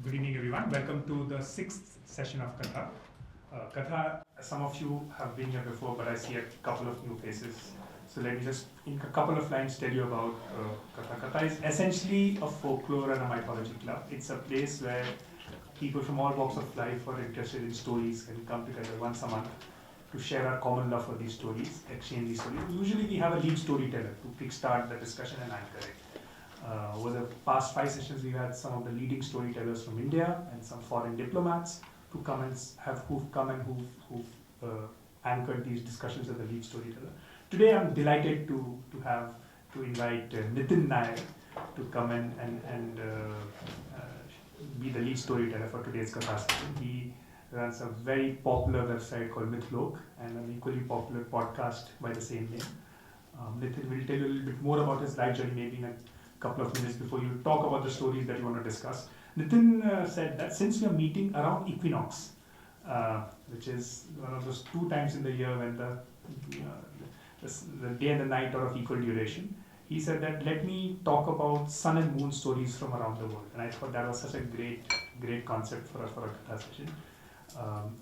Good evening, everyone. Welcome to the sixth session of Katha. Katha, some of you have been here before, but I see a couple of new faces. So let me just, in a couple of lines, tell you about Katha. Katha is essentially a folklore and a mythology club. It's a place where people from all walks of life who are interested in stories can come together once a month to share our common love for these stories, exchange these stories. Usually we have a lead storyteller to kickstart the discussion and anchor it. Over the past 5 sessions, we've had some of the leading storytellers from India and some foreign diplomats who've come and who've anchored these discussions as the lead storyteller. Today, I'm delighted to invite Nitten Nair to come and be the lead storyteller for today's Katha session. He runs a very popular website called Mythlok and an equally popular podcast by the same name. Nitten will tell you a little bit more about his life journey, maybe in a couple of minutes before you talk about the stories that you want to discuss. Nitten said that since we are meeting around Equinox, which is one of those 2 times in the year when the day and the night are of equal duration, he said that let me talk about sun and moon stories from around the world. And I thought that was such a great concept for a Katha session.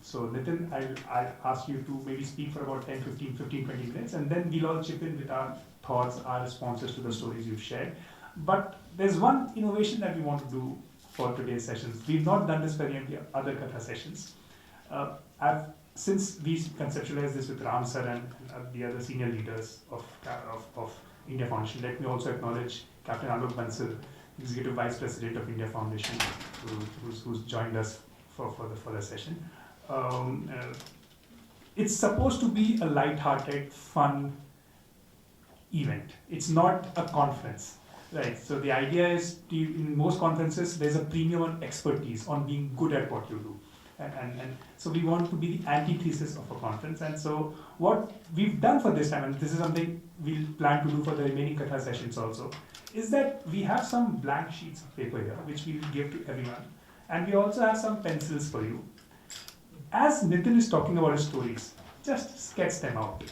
So Nitten, I'll ask you to maybe speak for about 10, 15, 20 minutes, and then we'll all chip in with our thoughts, our responses to the stories you've shared. But there's one innovation that we want to do for today's sessions. We've not done this for any of the other Katha sessions. Since we conceptualized this with Ram sir and the other senior leaders of India Foundation, let me also acknowledge Captain Alok Bansal, Executive Vice President of India Foundation, who's joined us for the session. It's supposed to be a light-hearted, fun event. It's not a conference. Right, so the idea is, in most conferences, there's a premium on expertise, on being good at what you do. And so we want to be the antithesis of a conference. And so what we've done for this time, and this is something we'll plan to do for the remaining Katha sessions also, is that we have some blank sheets of paper here, which we will give to everyone. And we also have some pencils for you. As Nitten is talking about his stories, just sketch them out.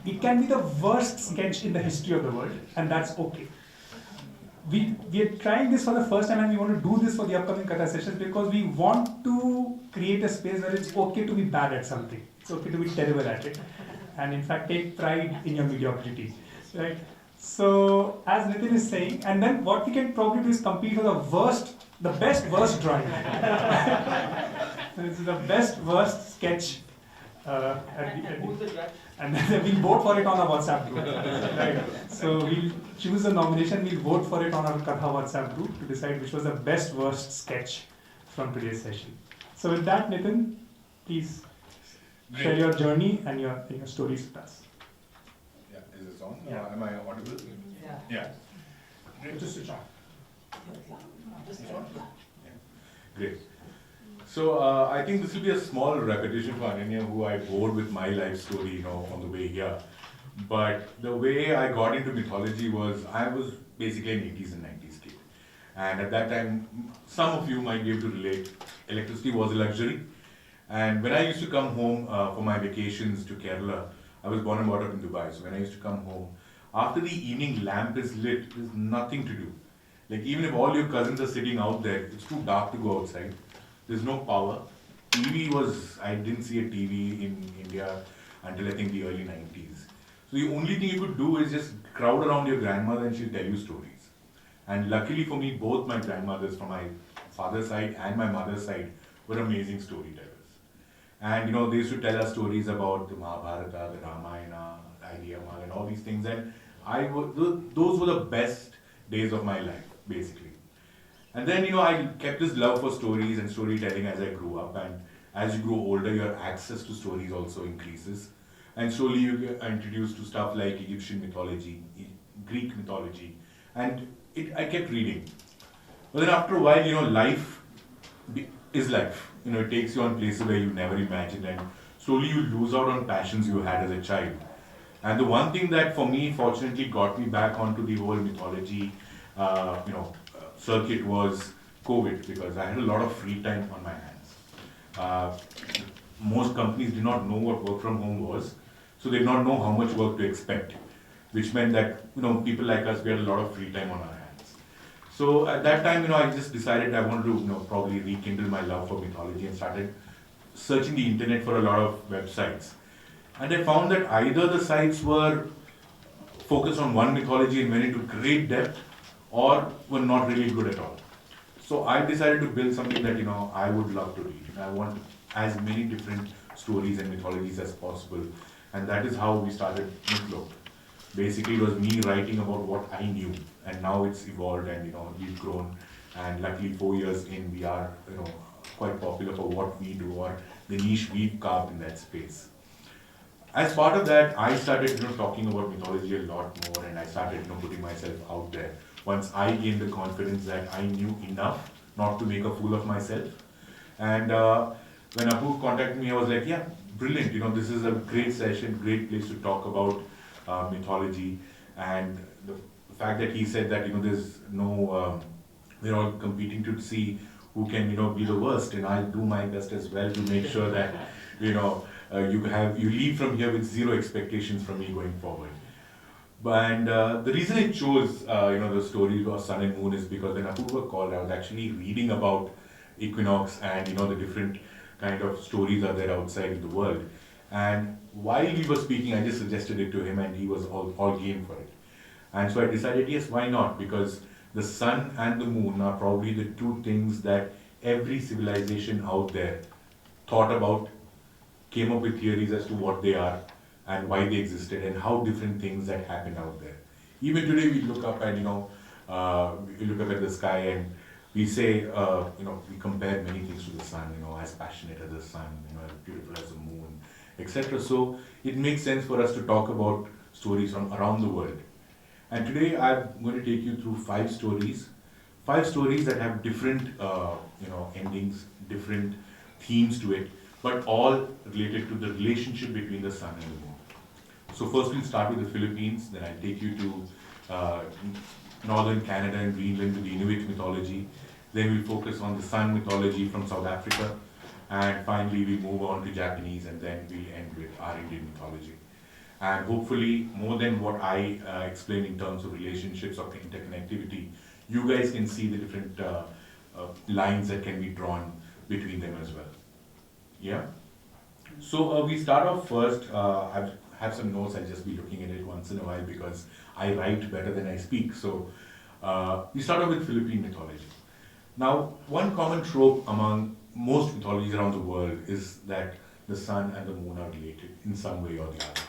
It can be the worst sketch in the history of the world, and that's okay. We are trying this for the first time, and we want to do this for the upcoming Katha sessions because we want to create a space where it's okay to be bad at something. It's okay to be terrible at it. And in fact, take pride in your mediocrity. Right? So, as Nitten is saying, and then what we can probably do is compete for the best worst drawing. This is the best worst sketch. And then we'll vote for it on our WhatsApp group. Right. So we'll choose a nomination, we'll vote for it on our Katha WhatsApp group to decide which was the best worst sketch from today's session. So with that, Nitten, please share your journey and your stories with us. Yeah, is this on? Yeah. Am I audible? Yeah. Great. Just switch on. Yeah. Great. So I think this will be a small repetition for Ananya, who I bored with my life story, on the way here. But the way I got into mythology was, I was basically an 80s and 90s kid. And at that time, some of you might be able to relate, electricity was a luxury. And when I used to come home for my vacations to Kerala, I was born and brought up in Dubai. So when I used to come home, after the evening lamp is lit, there's nothing to do. Like even if all your cousins are sitting out there, it's too dark to go outside. There's no power. I didn't see a TV in India until I think the early 90s. So the only thing you could do is just crowd around your grandmother and she'll tell you stories. And luckily for me, both my grandmothers from my father's side and my mother's side were amazing storytellers. And they used to tell us stories about the Mahabharata, the Ramayana, the Iliad, and all these things. And those were the best days of my life, basically. And then, I kept this love for stories and storytelling as I grew up. And as you grow older, your access to stories also increases. And slowly you get introduced to stuff like Egyptian mythology, Greek mythology. And I kept reading. But then after a while, life is life. It takes you on places where you never imagined. And slowly you lose out on passions you had as a child. And the one thing that for me, fortunately, got me back onto the whole mythology, circuit was COVID, because I had a lot of free time on my hands. Most companies did not know what work from home was, so they did not know how much work to expect, which meant that people like us, we had a lot of free time on our hands. So at that time, I just decided I wanted to, probably rekindle my love for mythology and started searching the internet for a lot of websites. And I found that either the sites were focused on one mythology and went into great depth, or were not really good at all. So I decided to build something that I would love to read. I want as many different stories and mythologies as possible, and that is how we started Mythlok. Basically, it was me writing about what I knew, and now it's evolved and we've grown. And luckily, 4 years in, we are quite popular for what we do or the niche we've carved in that space. As part of that, I started talking about mythology a lot more, and I started putting myself out there. Once I gained the confidence that I knew enough not to make a fool of myself, and when Apu contacted me, I was like, yeah, brilliant. This is a great session, great place to talk about mythology, and the fact that he said that there's no, we're all competing to see who can be the worst, and I'll do my best as well to make sure that you leave from here with zero expectations from me going forward. And the reason I chose the story of Sun and Moon is because when Apurva called, I was actually reading about Equinox and the different kind of stories are there outside in the world. And while we were speaking, I just suggested it to him, and he was all game for it. And so I decided, yes, why not? Because the sun and the moon are probably the two things that every civilization out there thought about, came up with theories as to what they are and why they existed and how different things that happen out there. Even today, we look up and we look up at the sky and we say, we compare many things to the sun, as passionate as the sun, as beautiful as the moon, etc. So it makes sense for us to talk about stories from around the world. And today I'm going to take you through 5 stories that have different, endings, different themes to it, but all related to the relationship between the sun and the moon. So first we'll start with the Philippines, then I'll take you to northern Canada and Greenland with the Inuit mythology. Then we'll focus on the sun mythology from South Africa. And finally we move on to Japanese, and then we'll end with our Indian mythology. And hopefully more than what I explained in terms of relationships or interconnectivity, you guys can see the different lines that can be drawn between them as well. Yeah? So we start off first. I have some notes. I'll just be looking at it once in a while because I write better than I speak. So we start off with Philippine mythology. Now, one common trope among most mythologies around the world is that the sun and the moon are related in some way or the other.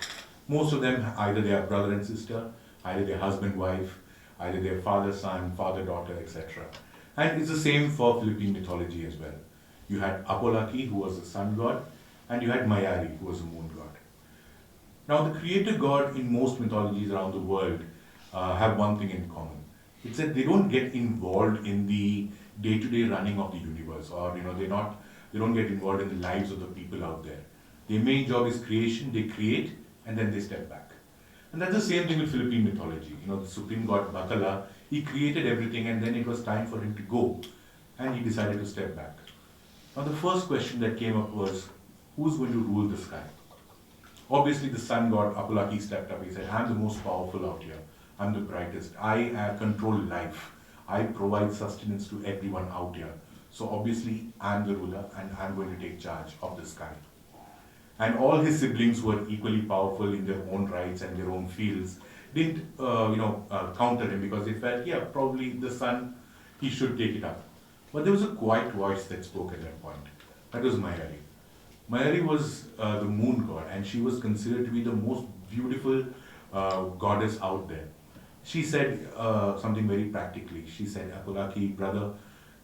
Most of them, either they are brother and sister, either they are husband, wife, either they are father, son, father, daughter, etc. And it's the same for Philippine mythology as well. You had Apolaki, who was the sun god, and you had Mayari, who was the moon god. Now, the creator god in most mythologies around the world have one thing in common. It's that they don't get involved in the day-to-day running of the universe, or they don't get involved in the lives of the people out there. Their main job is creation. They create and then they step back. And that's the same thing with Philippine mythology. The supreme god Bathala, he created everything, and then it was time for him to go, and he decided to step back. Now, the first question that came up was, who's going to rule the sky? Obviously, the sun god Apolaki stepped up. He said, I'm the most powerful out here. I'm the brightest. I control life. I provide sustenance to everyone out here. So obviously, I'm the ruler, and I'm going to take charge of the sky. And all his siblings were equally powerful in their own rights and their own fields. Didn't counter him because they felt, yeah, probably the sun, he should take it up. But there was a quiet voice that spoke at that point. That was Mayari. Mayari was the moon god, and she was considered to be the most beautiful goddess out there. She said something very practically. She said, Apolaki, brother,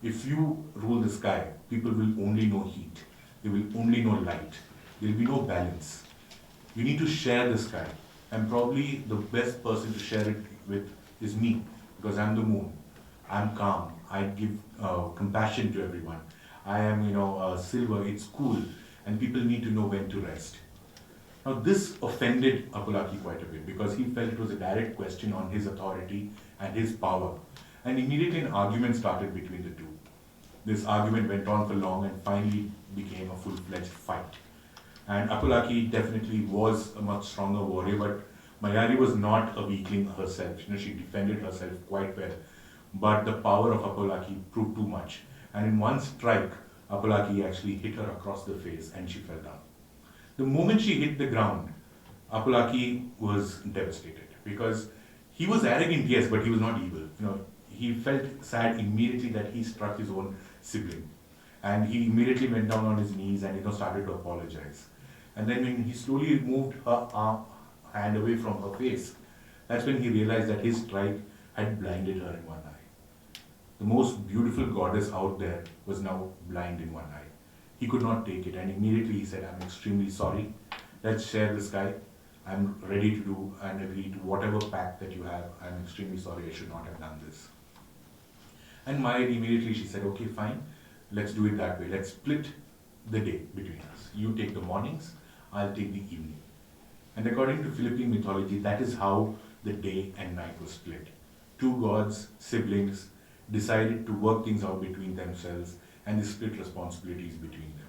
if you rule the sky, people will only know heat. They will only know light. There will be no balance. You need to share the sky. And probably the best person to share it with is me, because I'm the moon. I'm calm. I give compassion to everyone. I am, silver. It's cool. And people need to know when to rest. Now, this offended Apolaki quite a bit because he felt it was a direct question on his authority and his power. And immediately an argument started between the two. This argument went on for long and finally became a full-fledged fight. And Apolaki definitely was a much stronger warrior, but Mayari was not a weakling herself. She defended herself quite well. but the power of Apolaki proved too much. And in one strike, Apolaki actually hit her across the face and she fell down. The moment she hit the ground, Apolaki was devastated because he was arrogant, yes, but he was not evil. He felt sad immediately that he struck his own sibling, and he immediately went down on his knees and started to apologize. And then when he slowly moved her hand away from her face, that's when he realized that his strike had blinded her in one eye. The most beautiful goddess out there was now blind in one eye. He could not take it, and immediately he said, "I'm extremely sorry. Let's share the sky. I'm ready to do and agree to whatever pact that you have. I'm extremely sorry, I should not have done this." And Maya immediately she said, "Okay, fine. Let's do it that way. Let's split the day between us. You take the mornings, I'll take the evening." And according to Philippine mythology, that is how the day and night was split. Two gods, siblings, decided to work things out between themselves and they split responsibilities between them.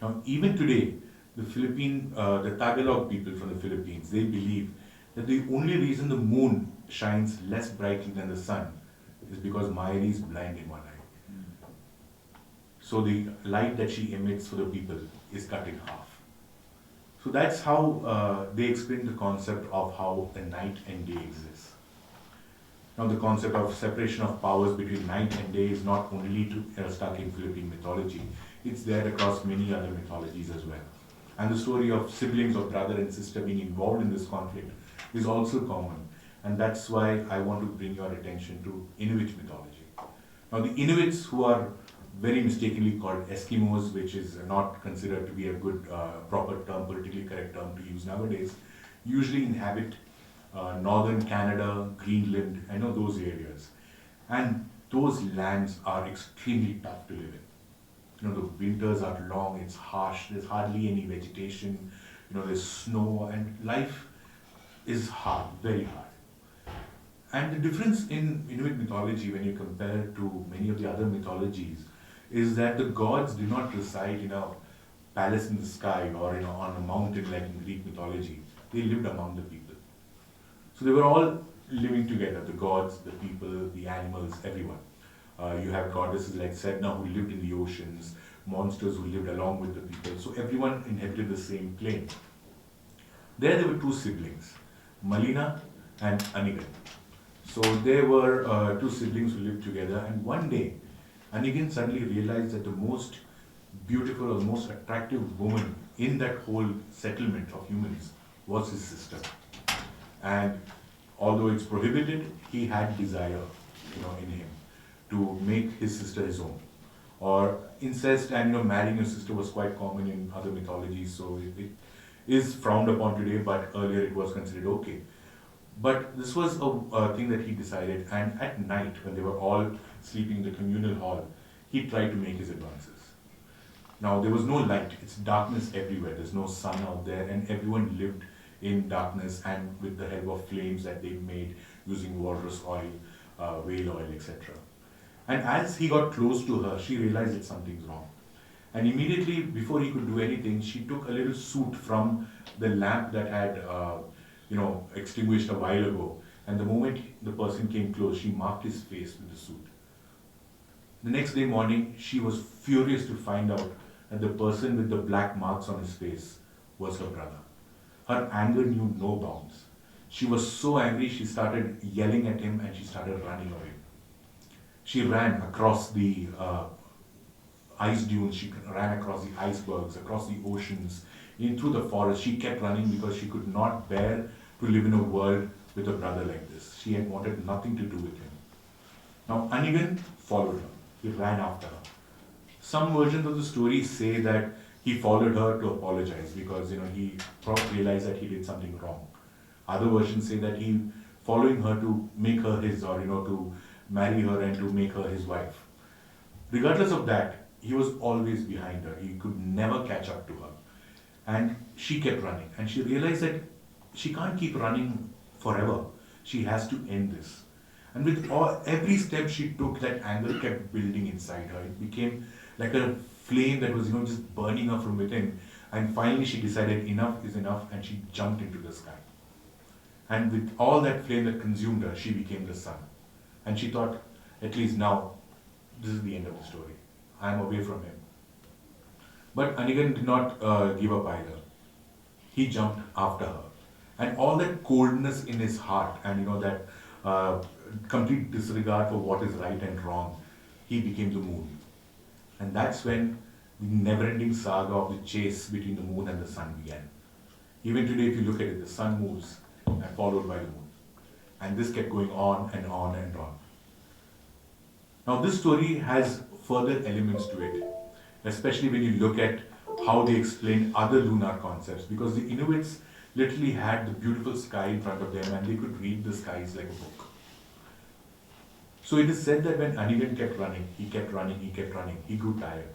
Now, even today, the Tagalog people from the Philippines, they believe that the only reason the moon shines less brightly than the sun is because Mayari is blind in one eye. So the light that she emits for the people is cut in half. So that's how they explain the concept of how the night and day exists. Now the concept of separation of powers between night and day is not only stuck in Philippine mythology, it's there across many other mythologies as well. And the story of siblings or brother and sister being involved in this conflict is also common. And that's why I want to bring your attention to Inuit mythology. Now the Inuits, who are very mistakenly called Eskimos, which is not considered to be a good, proper term, politically correct term to use nowadays, usually inhabit northern Canada, Greenland, those areas. And those lands are extremely tough to live in. The winters are long, it's harsh, there's hardly any vegetation, there's snow, and life is hard, very hard. And the difference in Inuit mythology when you compare it to many of the other mythologies is that the gods do not reside in a palace in the sky or on a mountain like in Greek mythology. They lived among the people. So they were all living together, the gods, the people, the animals, everyone. You have goddesses like Sedna who lived in the oceans, monsters who lived along with the people. So everyone inhabited the same plane. There were two siblings, Malina and Anigan. So there were two siblings who lived together, and one day Anigan suddenly realized that the most beautiful or most attractive woman in that whole settlement of humans was his sister. And although it's prohibited, he had desire, in him to make his sister his own. Or incest and marrying your sister was quite common in other mythologies, so it is frowned upon today, but earlier it was considered okay. But this was a thing that he decided, and at night, when they were all sleeping in the communal hall, he tried to make his advances. Now, there was no light, it's darkness everywhere, there's no sun out there, and everyone lived in darkness and with the help of flames that they made using walrus oil, whale oil, etc. And as he got close to her, she realized that something's wrong. And immediately, before he could do anything, she took a little soot from the lamp that had extinguished a while ago. And the moment the person came close, she marked his face with the soot. The next day morning, she was furious to find out that the person with the black marks on his face was her brother. Her anger knew no bounds. She was so angry, she started yelling at him and she started running away. She ran across the ice dunes, she ran across the icebergs, across the oceans, into the forest. She kept running because she could not bear to live in a world with a brother like this. She had wanted nothing to do with him. Now, Anigan followed her. He ran after her. Some versions of the story say that he followed her to apologize because he probably realized that he did something wrong. Other versions say that he following her to make her his, or to marry her and to make her his wife. Regardless of that, he was always behind her. He could never catch up to her. And she kept running. And she realized that she can't keep running forever. She has to end this. And with every step she took, that anger kept building inside her. It became like a flame that was, just burning her from within. And finally she decided enough is enough, and she jumped into the sky. And with all that flame that consumed her, she became the sun. And she thought, at least now, this is the end of the story. I am away from him. But Anigan did not give up either. He jumped after her. And all that coldness in his heart and that complete disregard for what is right and wrong, he became the moon. And that's when the never-ending saga of the chase between the moon and the sun began. Even today, if you look at it, the sun moves and followed by the moon. And this kept going on and on and on. Now, this story has further elements to it, especially when you look at how they explain other lunar concepts, because the Inuits literally had the beautiful sky in front of them and they could read the skies like a book. So it is said that when Anigan kept running, he kept running, he kept running, he grew tired.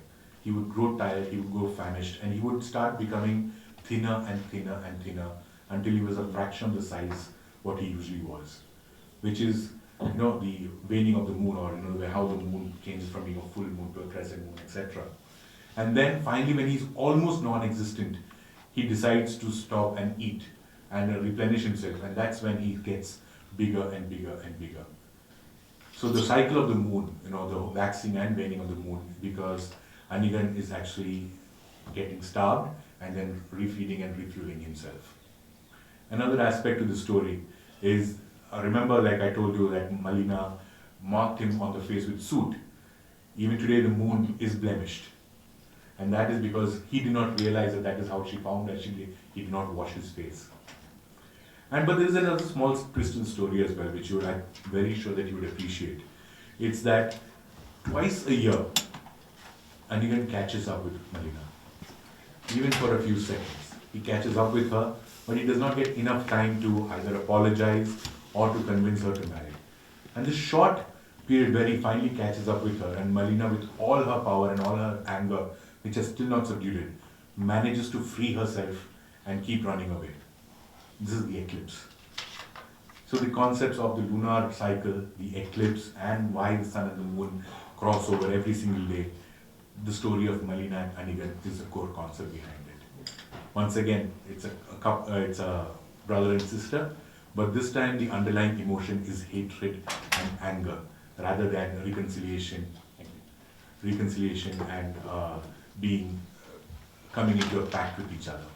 He would grow tired, he would grow famished, and he would start becoming thinner and thinner and thinner until he was a fraction of the size what he usually was, which is the waning of the moon, or how the moon changes from being a full moon to a crescent moon, etc. And then finally, when he's almost non-existent, he decides to stop and eat and replenish himself, and that's when he gets bigger and bigger and bigger. So the cycle of the moon, the waxing and waning of the moon, because Anigan is actually getting starved and then refeeding and refueling himself. Another aspect to the story is, remember, like I told you, that Malina marked him on the face with soot. Even today, the moon is blemished. And that is because he did not realize that is how she found that he did not wash his face. But there is another small twist in the story as well, which I'm very sure that you would appreciate. It's that twice a year, Anigan catches up with Malina. Even for a few seconds. He catches up with her, but he does not get enough time to either apologize or to convince her to marry. And this short period where he finally catches up with her, and Malina, with all her power and all her anger, which has still not subdued it, manages to free herself and keep running away. This is the eclipse. So the concepts of the lunar cycle, the eclipse, and why the sun and the moon cross over every single day, the story of Malina and Anigan is the core concept behind it. Once again, it's a brother and sister, but this time the underlying emotion is hatred and anger rather than reconciliation and coming into a pact with each other.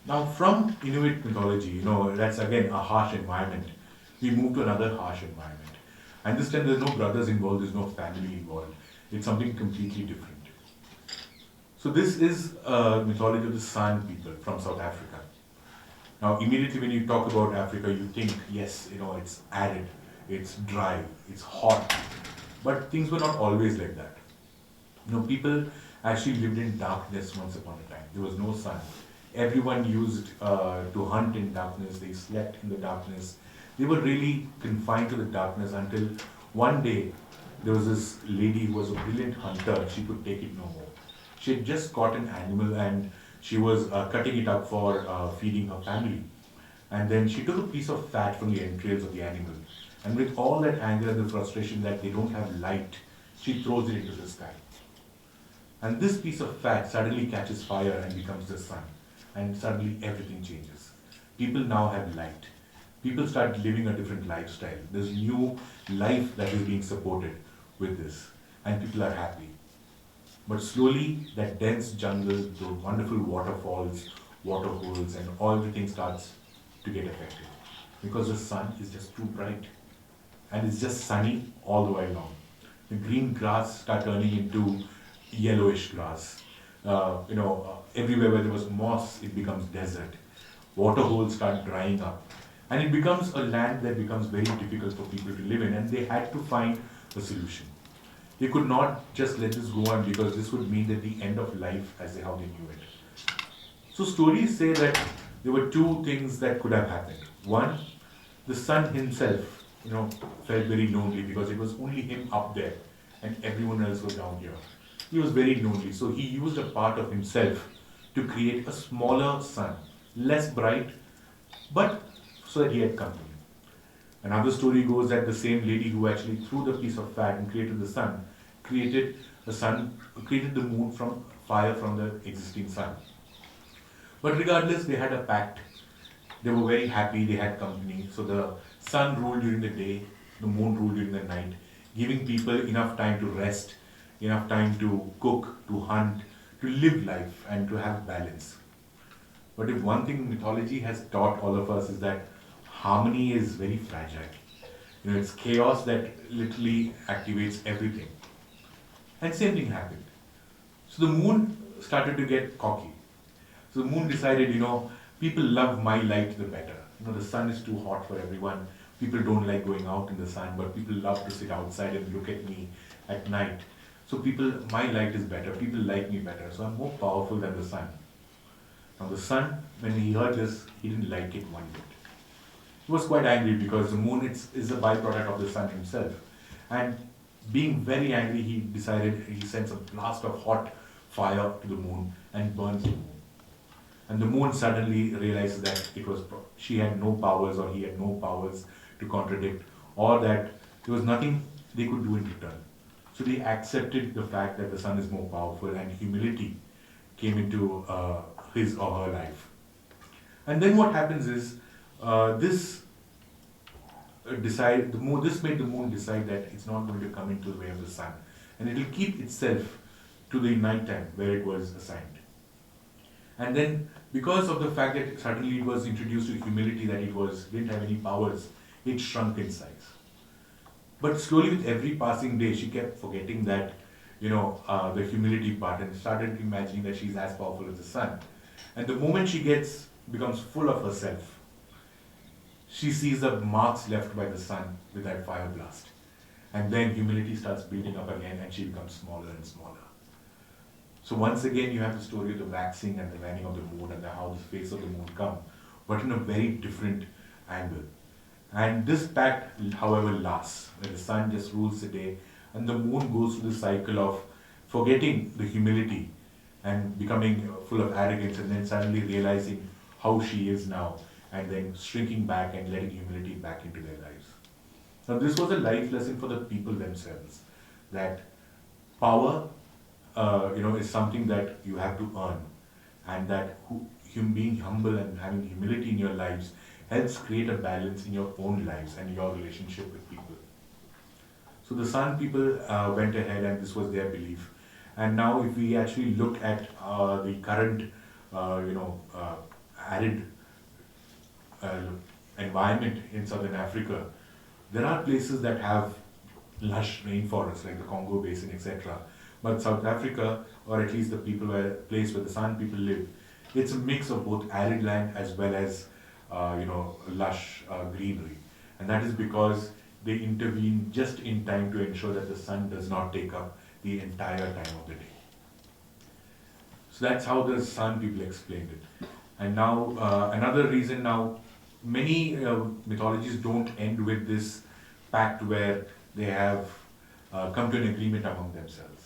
Now, from Inuit mythology, that's again a harsh environment. We move to another harsh environment. And this time there's no brothers involved, there's no family involved. It's something completely different. So this is a mythology of the San people from South Africa. Now, immediately when you talk about Africa, you think, yes, it's arid, it's dry, it's hot. But things were not always like that. People actually lived in darkness once upon a time. There was no sun. Everyone used to hunt in darkness. They slept in the darkness. They were really confined to the darkness until one day there was this lady who was a brilliant hunter. She could take it no more. She had just caught an animal and she was cutting it up for feeding her family. And then she took a piece of fat from the entrails of the animal. And with all that anger and the frustration that they don't have light, she throws it into the sky. And this piece of fat suddenly catches fire and becomes the sun. And suddenly everything changes. People now have light. People start living a different lifestyle. There's new life that is being supported with this. And people are happy. But slowly, that dense jungle, the wonderful waterfalls, water holes, and everything starts to get affected. Because the sun is just too bright. And it's just sunny all the way long. The green grass start turning into yellowish grass. Everywhere where there was moss, it becomes desert. Water holes start drying up. And it becomes a land that becomes very difficult for people to live in, and they had to find a solution. They could not just let this go on because this would mean that the end of life as how they knew it. So stories say that there were two things that could have happened. One, the sun himself, felt very lonely because it was only him up there and everyone else was down here. He was very lonely, so he used a part of himself to create a smaller sun, less bright, but so that he had company. Another story goes that the same lady who actually threw the piece of fat and created the sun, created the moon from fire from the existing sun. But regardless, they had a pact. They were very happy, they had company. So the sun ruled during the day the moon ruled during the night, giving people enough time to rest, enough time to cook, to hunt, to live life, and to have balance. But if one thing mythology has taught all of us is that harmony is very fragile. It's chaos that literally activates everything. And same thing happened. So the moon started to get cocky. So the moon decided, people love my light the better. The sun is too hot for everyone. People don't like going out in the sun, but people love to sit outside and look at me at night. So my light is better. People like me better. So I'm more powerful than the sun. Now the sun, when he heard this, he didn't like it one bit. He was quite angry because the moon is a byproduct of the sun himself. And being very angry, he sends a blast of hot fire to the moon and burns the moon. And the moon suddenly realizes that she had no powers or he had no powers to contradict, or that there was nothing they could do in return. So they accepted the fact that the sun is more powerful, and humility came into his or her life. And then what happens is, this made the moon decide that it's not going to come into the way of the sun, and it will keep itself to the night time where it was assigned. And then, because of the fact that suddenly it was introduced to humility, that didn't have any powers, it shrunk in size. But slowly, with every passing day, she kept forgetting that, the humility part, and started imagining that she's as powerful as the sun. And the moment she becomes full of herself, she sees the marks left by the sun with that fire blast. And then humility starts building up again, and she becomes smaller and smaller. So once again, you have the story of the waxing and the waning of the moon, and how the face of the moon come, but in a very different angle. And this pact, however, lasts, where the sun just rules the day, and the moon goes through the cycle of forgetting the humility and becoming full of arrogance, and then suddenly realizing how she is now, and then shrinking back and letting humility back into their lives. Now, this was a life lesson for the people themselves, that power, is something that you have to earn, and that being humble and having humility in your lives helps create a balance in your own lives and your relationship with people. So the Sun people went ahead, and this was their belief. And now, if we actually look at the current, arid environment in southern Africa, there are places that have lush rainforests like the Congo Basin, etc. But South Africa, or at least the place where the San people live, it's a mix of both arid land as well as lush greenery. And that is because they intervene just in time to ensure that the sun does not take up the entire time of the day. So that's how the San people explained it. And now, another reason now, many mythologies don't end with this pact where they have come to an agreement among themselves.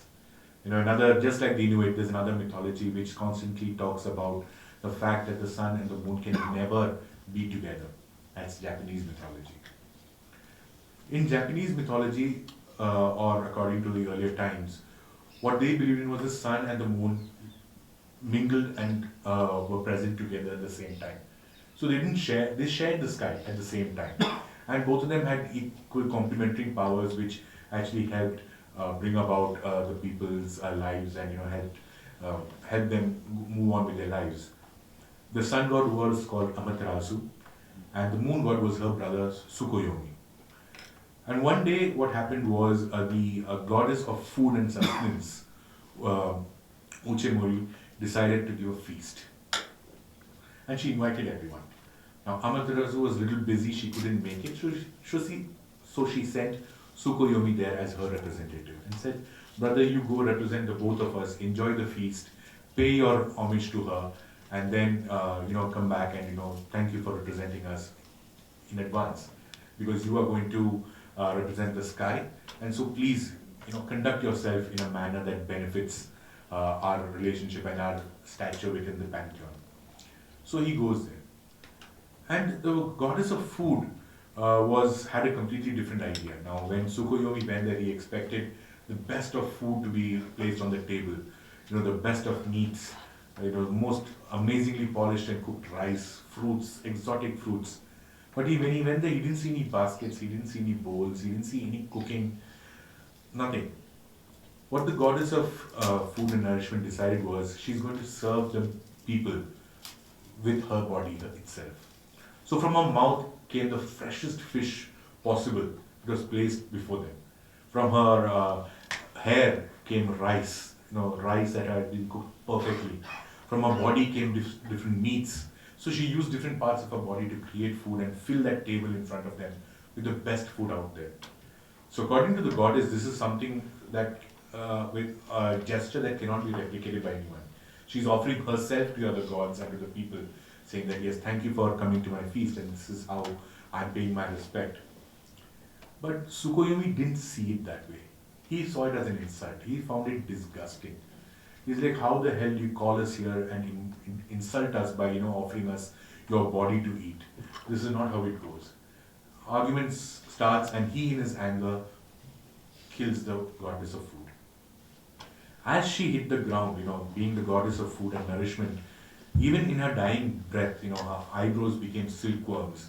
Just like the Inuit, there's another mythology which constantly talks about the fact that the sun and the moon can never be together. That's Japanese mythology. In Japanese mythology, or according to the earlier times, what they believed in was the sun and the moon mingled and were present together at the same time. So they shared the sky at the same time. And both of them had equal complementary powers, which actually helped bring about the people's lives, and help them move on with their lives. The sun god was called Amaterasu, and the moon god was her brother Tsukuyomi. And one day, what happened was the goddess of food and sustenance, Uchemori, decided to give a feast, and she invited everyone. Now Amaterasu was a little busy; she couldn't make it, so she sent Tsukuyomi there as her representative and said, "Brother, you go represent the both of us, enjoy the feast, pay your homage to her, and then come back and thank you for representing us in advance, because you are going to represent the sky, and so please conduct yourself in a manner that benefits our relationship and our stature within the pantheon." So he goes there, and the goddess of food had a completely different idea. Now, when Tsukuyomi went there, he expected the best of food to be placed on the table. The best of meats, most amazingly polished and cooked rice, fruits, exotic fruits. But when he went there, he didn't see any baskets, he didn't see any bowls, he didn't see any cooking, nothing. What the goddess of food and nourishment decided was she's going to serve the people with her body itself. So from her mouth came the freshest fish possible. It was placed before them. From her hair came rice, rice that had been cooked perfectly. From her body came different meats. So she used different parts of her body to create food and fill that table in front of them with the best food out there. So according to the goddess, this is something that with a gesture that cannot be replicated by anyone. She's offering herself to the other gods and to the people, saying that yes, thank you for coming to my feast, and this is how I'm paying my respect. But Sukoyomi didn't see it that way. He saw it as an insult. He found it disgusting. He's like, how the hell do you call us here and insult us by offering us your body to eat? This is not how it goes. Arguments starts, and he in his anger kills the goddess of food. As she hit the ground, being the goddess of food and nourishment, even in her dying breath, her eyebrows became silkworms,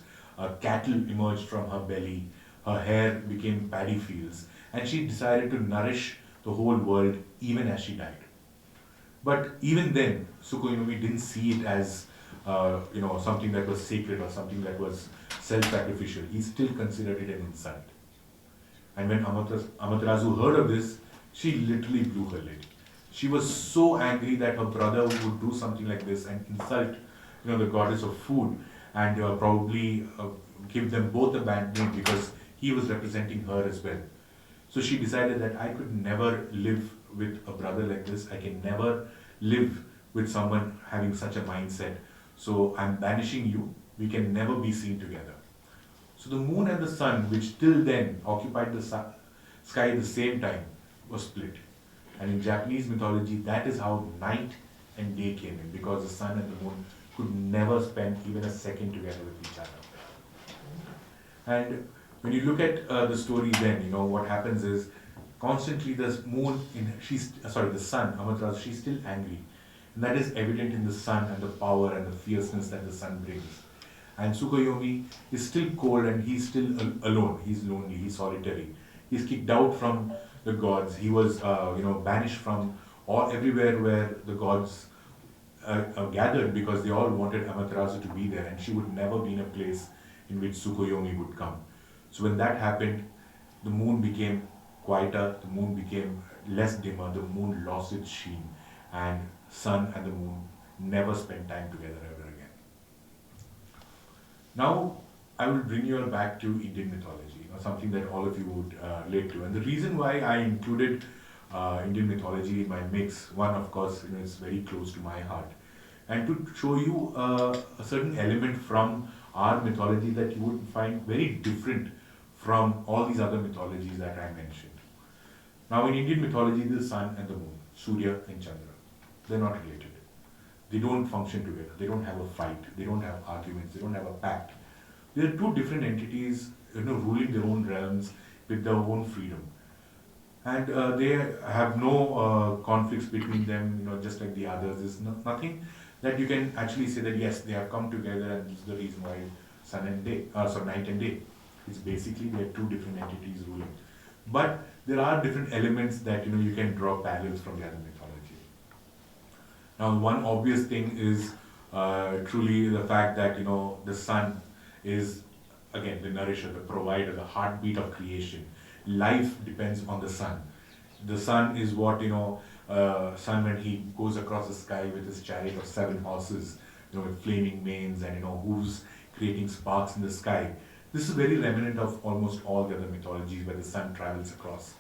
cattle emerged from her belly, her hair became paddy fields, and she decided to nourish the whole world even as she died. But even then, Sukoyomi didn't see it as something that was sacred or something that was self-sacrificial. He still considered it an insult. And when Amaterasu heard of this, she literally blew her lid. She was so angry that her brother would do something like this and insult, the goddess of food, and probably give them both a bad name because he was representing her as well. So she decided that I could never live with a brother like this. I can never live with someone having such a mindset. So I'm banishing you. We can never be seen together. So the moon and the sun, which till then occupied the sky at the same time, was split. And in Japanese mythology, that is how night and day came in, because the sun and the moon could never spend even a second together with each other. And when you look at the story then, what happens is constantly the sun, Amaterasu, she's still angry. And that is evident in the sun and the power and the fierceness that the sun brings. And Tsukuyomi is still cold and he's still alone. He's lonely, he's solitary. He's kicked out from the gods. He was, banished from everywhere where the gods gathered, because they all wanted Amaterasu to be there, and she would never be in a place in which Tsukuyomi would come. So when that happened, the moon became quieter, the moon became less dimmer, the moon lost its sheen, and sun and the moon never spent time together ever again. Now, I will bring you all back to Indian mythology, something that all of you would relate to. And the reason why I included Indian mythology in my mix, one, of course, is very close to my heart. And to show you a certain element from our mythology that you would find very different from all these other mythologies that I mentioned. Now, in Indian mythology, the sun and the moon, Surya and Chandra, they're not related. They don't function together. They don't have a fight. They don't have arguments. They don't have a pact. They are two different entities, ruling their own realms with their own freedom. And they have no conflicts between them, just like the others. There's nothing that you can actually say that yes, they have come together and this is the reason why night and day. It's basically they are two different entities ruling. But there are different elements that you can draw parallels from the other mythology. Now, one obvious thing is truly the fact that the sun is again the nourisher, the provider, the heartbeat of creation. Life depends on the sun. The sun is what sun when he goes across the sky with his chariot of 7 horses, with flaming manes and hooves creating sparks in the sky. This is very remnant of almost all the other mythologies where the sun travels across.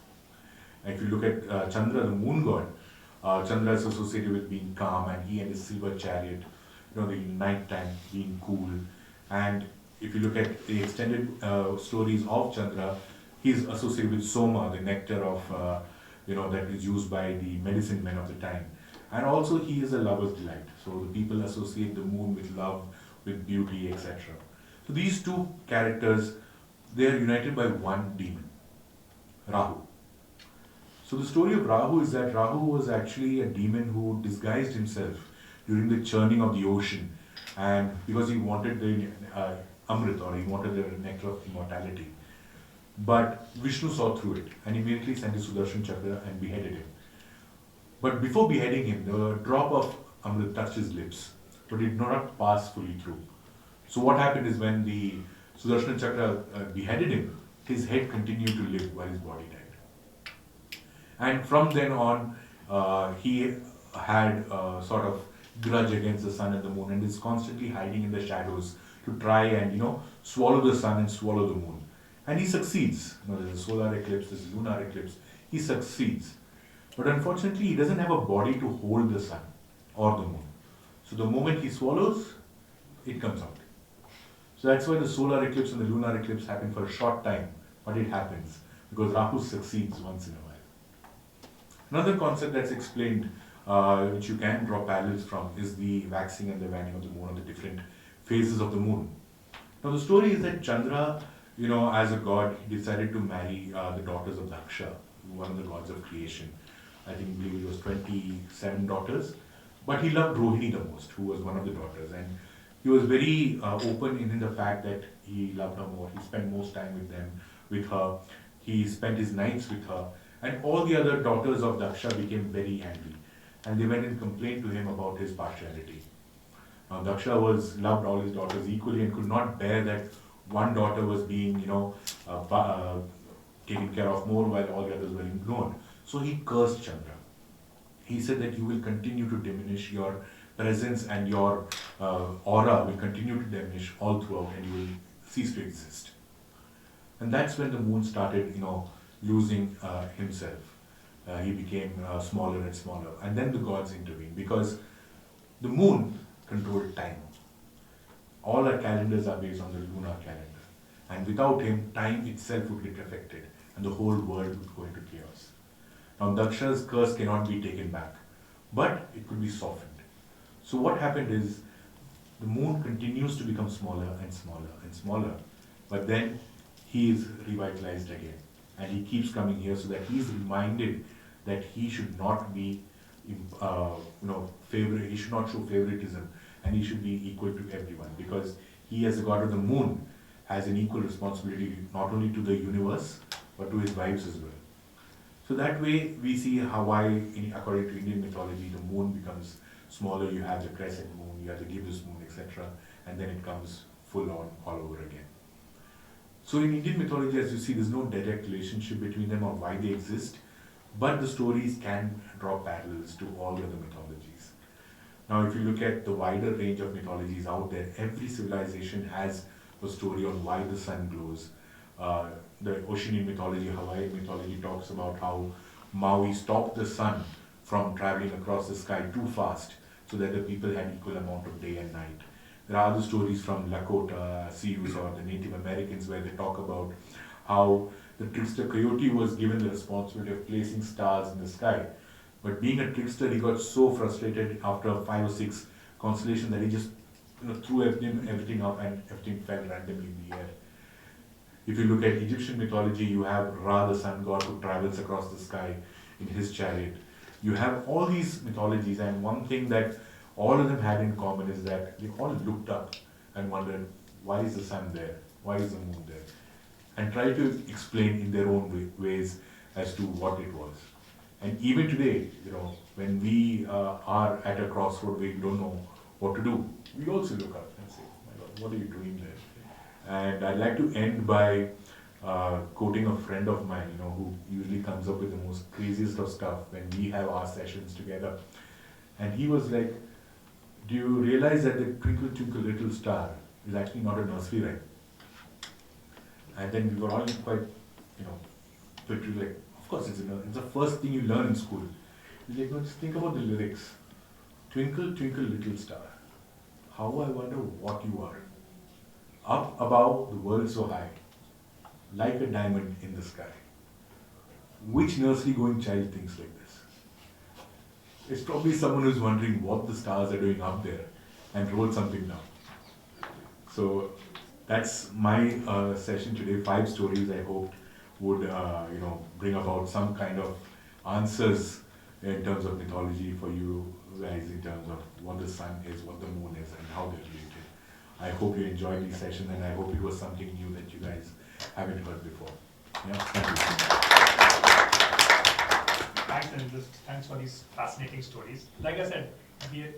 And if you look at Chandra, the moon god, Chandra is associated with being calm, and he and his silver chariot, the night time being cool. And if you look at the extended stories of Chandra, he's associated with Soma, the nectar of that is used by the medicine men of the time. And also he is a lover's delight. So the people associate the moon with love, with beauty, etc. So these two characters, they are united by one demon, Rahu. So the story of Rahu is that Rahu was actually a demon who disguised himself during the churning of the ocean, and because he wanted the Amrit, or he wanted the nectar of immortality. But Vishnu saw through it and immediately sent his Sudarshan Chakra and beheaded him. But before beheading him, the drop of Amrit touched his lips, but it did not pass fully through. So what happened is when the Sudarshan Chakra beheaded him, his head continued to live while his body died. And from then on, he had a sort of grudge against the sun and the moon and is constantly hiding in the shadows to try and, swallow the sun and swallow the moon. And he succeeds. There's a solar eclipse, there's a lunar eclipse. He succeeds. But unfortunately, he doesn't have a body to hold the sun or the moon. So the moment he swallows, it comes out. So that's why the solar eclipse and the lunar eclipse happen for a short time, but it happens because Rahu succeeds once in a while. Another concept that's explained, which you can draw parallels from, is the waxing and the waning of the moon, or the different phases of the moon. Now the story is that Chandra, as a god, he decided to marry the daughters of Daksha, one of the gods of creation. I believe it was 27 daughters, but he loved Rohini the most, who was one of the daughters, and he was very open in the fact that he loved her more. He spent most time with her. He spent his nights with her, and all the other daughters of Daksha became very angry, and they went and complained to him about his partiality. Now Daksha loved all his daughters equally and could not bear that one daughter was being, taken care of more while all the others were ignored. So he cursed Chandra. He said that you will continue to diminish, your presence and your aura will continue to diminish all throughout, and you will cease to exist. And that's when the moon started, losing himself. He became smaller and smaller. And then the gods intervened because the moon controlled time. All our calendars are based on the lunar calendar. And without him, time itself would get affected and the whole world would go into chaos. Now Daksha's curse cannot be taken back, but it could be softened. So what happened is, the moon continues to become smaller and smaller and smaller, but then he is revitalized again. And he keeps coming here so that he is reminded that he should not be, he should not show favoritism, and he should be equal to everyone, because he, as the god of the moon, has an equal responsibility not only to the universe, but to his wives as well. So that way we see why, according to Indian mythology, the moon becomes smaller. You have the crescent moon, you have the gibbous moon, etc. And then it comes full on all over again. So in Indian mythology, as you see, there's no direct relationship between them or why they exist, but the stories can draw parallels to all the other mythologies. Now if you look at the wider range of mythologies out there, every civilization has a story on why the sun glows. The Oceanian mythology, Hawaiian mythology talks about how Maui stopped the sun from traveling across the sky too fast so that the people had equal amount of day and night. There are other stories from Lakota, Sioux, or the Native Americans where they talk about how the trickster coyote was given the responsibility of placing stars in the sky. But being a trickster, he got so frustrated after 5 or 6 constellations that he just threw everything up and everything fell randomly in the air. If you look at Egyptian mythology, you have Ra, the sun god, who travels across the sky in his chariot. You have all these mythologies, and one thing that all of them had in common is that they all looked up and wondered, why is the sun there? Why is the moon there? And try to explain in their own ways as to what it was. And even today, when we are at a crossroad where we don't know what to do, we also look up and say, oh my God, what are you doing there? And I'd like to end by quoting a friend of mine, who usually comes up with the most craziest of stuff when we have our sessions together. And he was like, do you realize that the Twinkle Twinkle Little Star is actually not a nursery rhyme? And then we were all quite, but we were like, of course it's the first thing you learn in school. He's like, no, just think about the lyrics. Twinkle, twinkle, little star, how I wonder what you are. Up above the world so high, like a diamond in the sky. Which nursery-going child thinks like this? It's probably someone who's wondering what the stars are doing up there and wrote something down. So that's my session today. 5 stories I hoped would bring about some kind of answers in terms of mythology for you guys, in terms of what the sun is, what the moon is, and how they're related. I hope you enjoyed these sessions, and I hope it was something new that you guys haven't heard before. Yeah, thank you. Thanks, and just thanks for these fascinating stories. Like I said,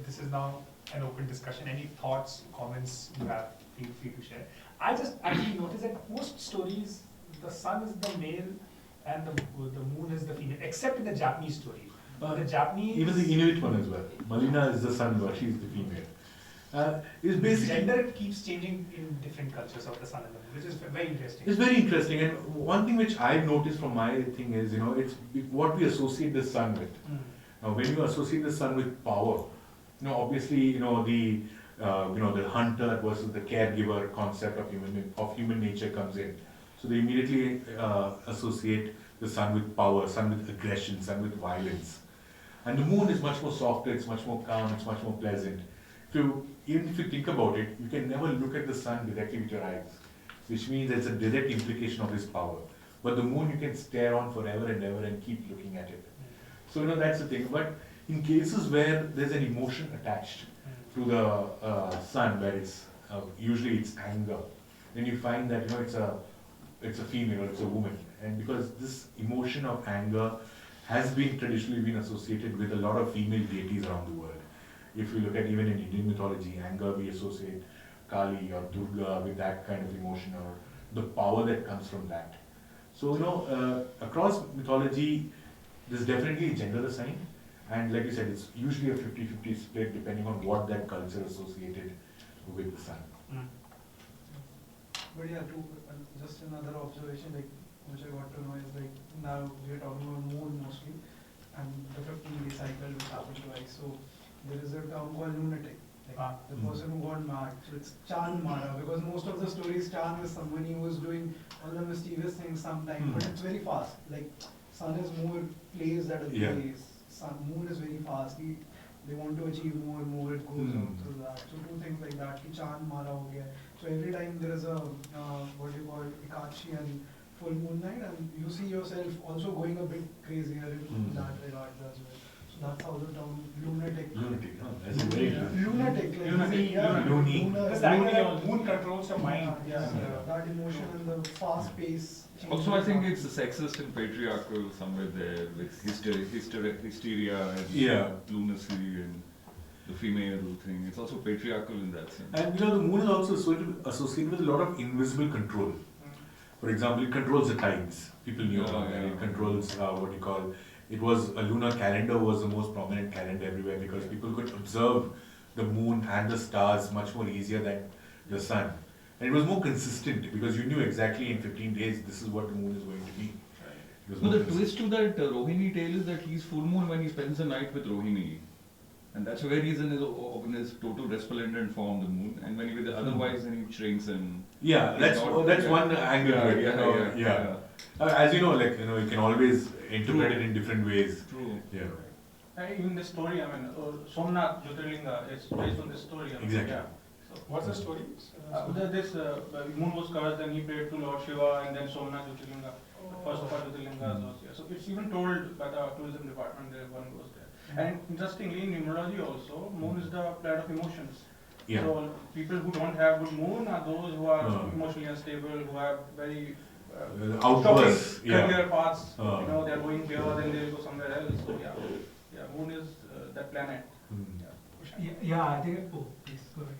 this is now an open discussion. Any thoughts, comments you have, feel free to share. I just actually noticed that most stories, the sun is the male and the moon is the female, except in the Japanese story. The Japanese, even the Inuit one as well. Malina is the sun, but she's the female. It's basically gender keeps changing in different cultures of the sun and the moon, which is very interesting. It's very interesting, and one thing which I've noticed from my thing is, it's what we associate the sun with. Now, when you associate the sun with power, obviously, the hunter versus the caregiver concept of human nature comes in. So they immediately associate the sun with power, sun with aggression, sun with violence. And the moon is much more softer, it's much more calm, it's much more pleasant. Even if you think about it, you can never look at the sun directly with your eyes, which means it's a direct implication of his power. But the moon you can stare on forever and ever and keep looking at it. So that's the thing. But in cases where there's an emotion attached to the sun, where it's usually it's anger, then you find that it's a female or it's a woman. And because this emotion of anger has been traditionally been associated with a lot of female deities around the world. If you look at even in Indian mythology, anger, we associate Kali or Durga with that kind of emotion or the power that comes from that. So, across mythology, there's definitely a gender assigned, and like you said, it's usually a 50-50 split depending on what that culture associated with the sun. But yeah, just another observation, which I got to know is now we are talking about moon mostly, and the 15-day cycle which happened twice. So there is a term called lunatic. The person who got mad. So it's Chand Mara, because most of the stories, Chand is somebody who is doing all the mischievous things sometimes, but it's very fast. Sun is more plays at a place. Moon is very fast. They want to achieve more, it goes on through that. So two things like that, ki Chand Mara ho gaya. So every time there is a, what you call Ekachi and full moon night, and you see yourself also going a bit crazier in that regard as well. So that's how the term lunatic. That's a very lunatic. Loony. Because the moon controls your mind. That emotion and the fast pace. Also, I think it's sexist and patriarchal somewhere there with hysteria and lunacy and the female thing. It's also patriarchal in that sense. And the moon is also associated with a lot of invisible control. For example, it controls the tides. People knew about that. It controls it was a lunar calendar was the most prominent calendar everywhere because people could observe the moon and the stars much more easier than the sun. And it was more consistent because you knew exactly in 15 days this is what the moon is going to be. So the twist to that Rohini tale is that he's full moon when he spends the night with Rohini. And that's where he's in his total resplendent form, the moon. And when he otherwise then he shrinks and... Yeah, that's one angle. As you know, you can always interpret it in different ways. True. Yeah. And even the story, Somnath Jyotirlinga is based on this story. Exactly. So what's the story? This moon was cursed and he prayed to Lord Shiva and then Somnath Jyotirlinga, first of all Jyotirlingas was here. So it's even told by the tourism department that one goes there. And interestingly, in numerology also, moon is the planet of emotions. Yeah. So people who don't have good moon are those who are emotionally unstable, who have very outbursts, career paths. They are going here, then they will go somewhere else. So moon is that planet. I think. Oh, please go ahead.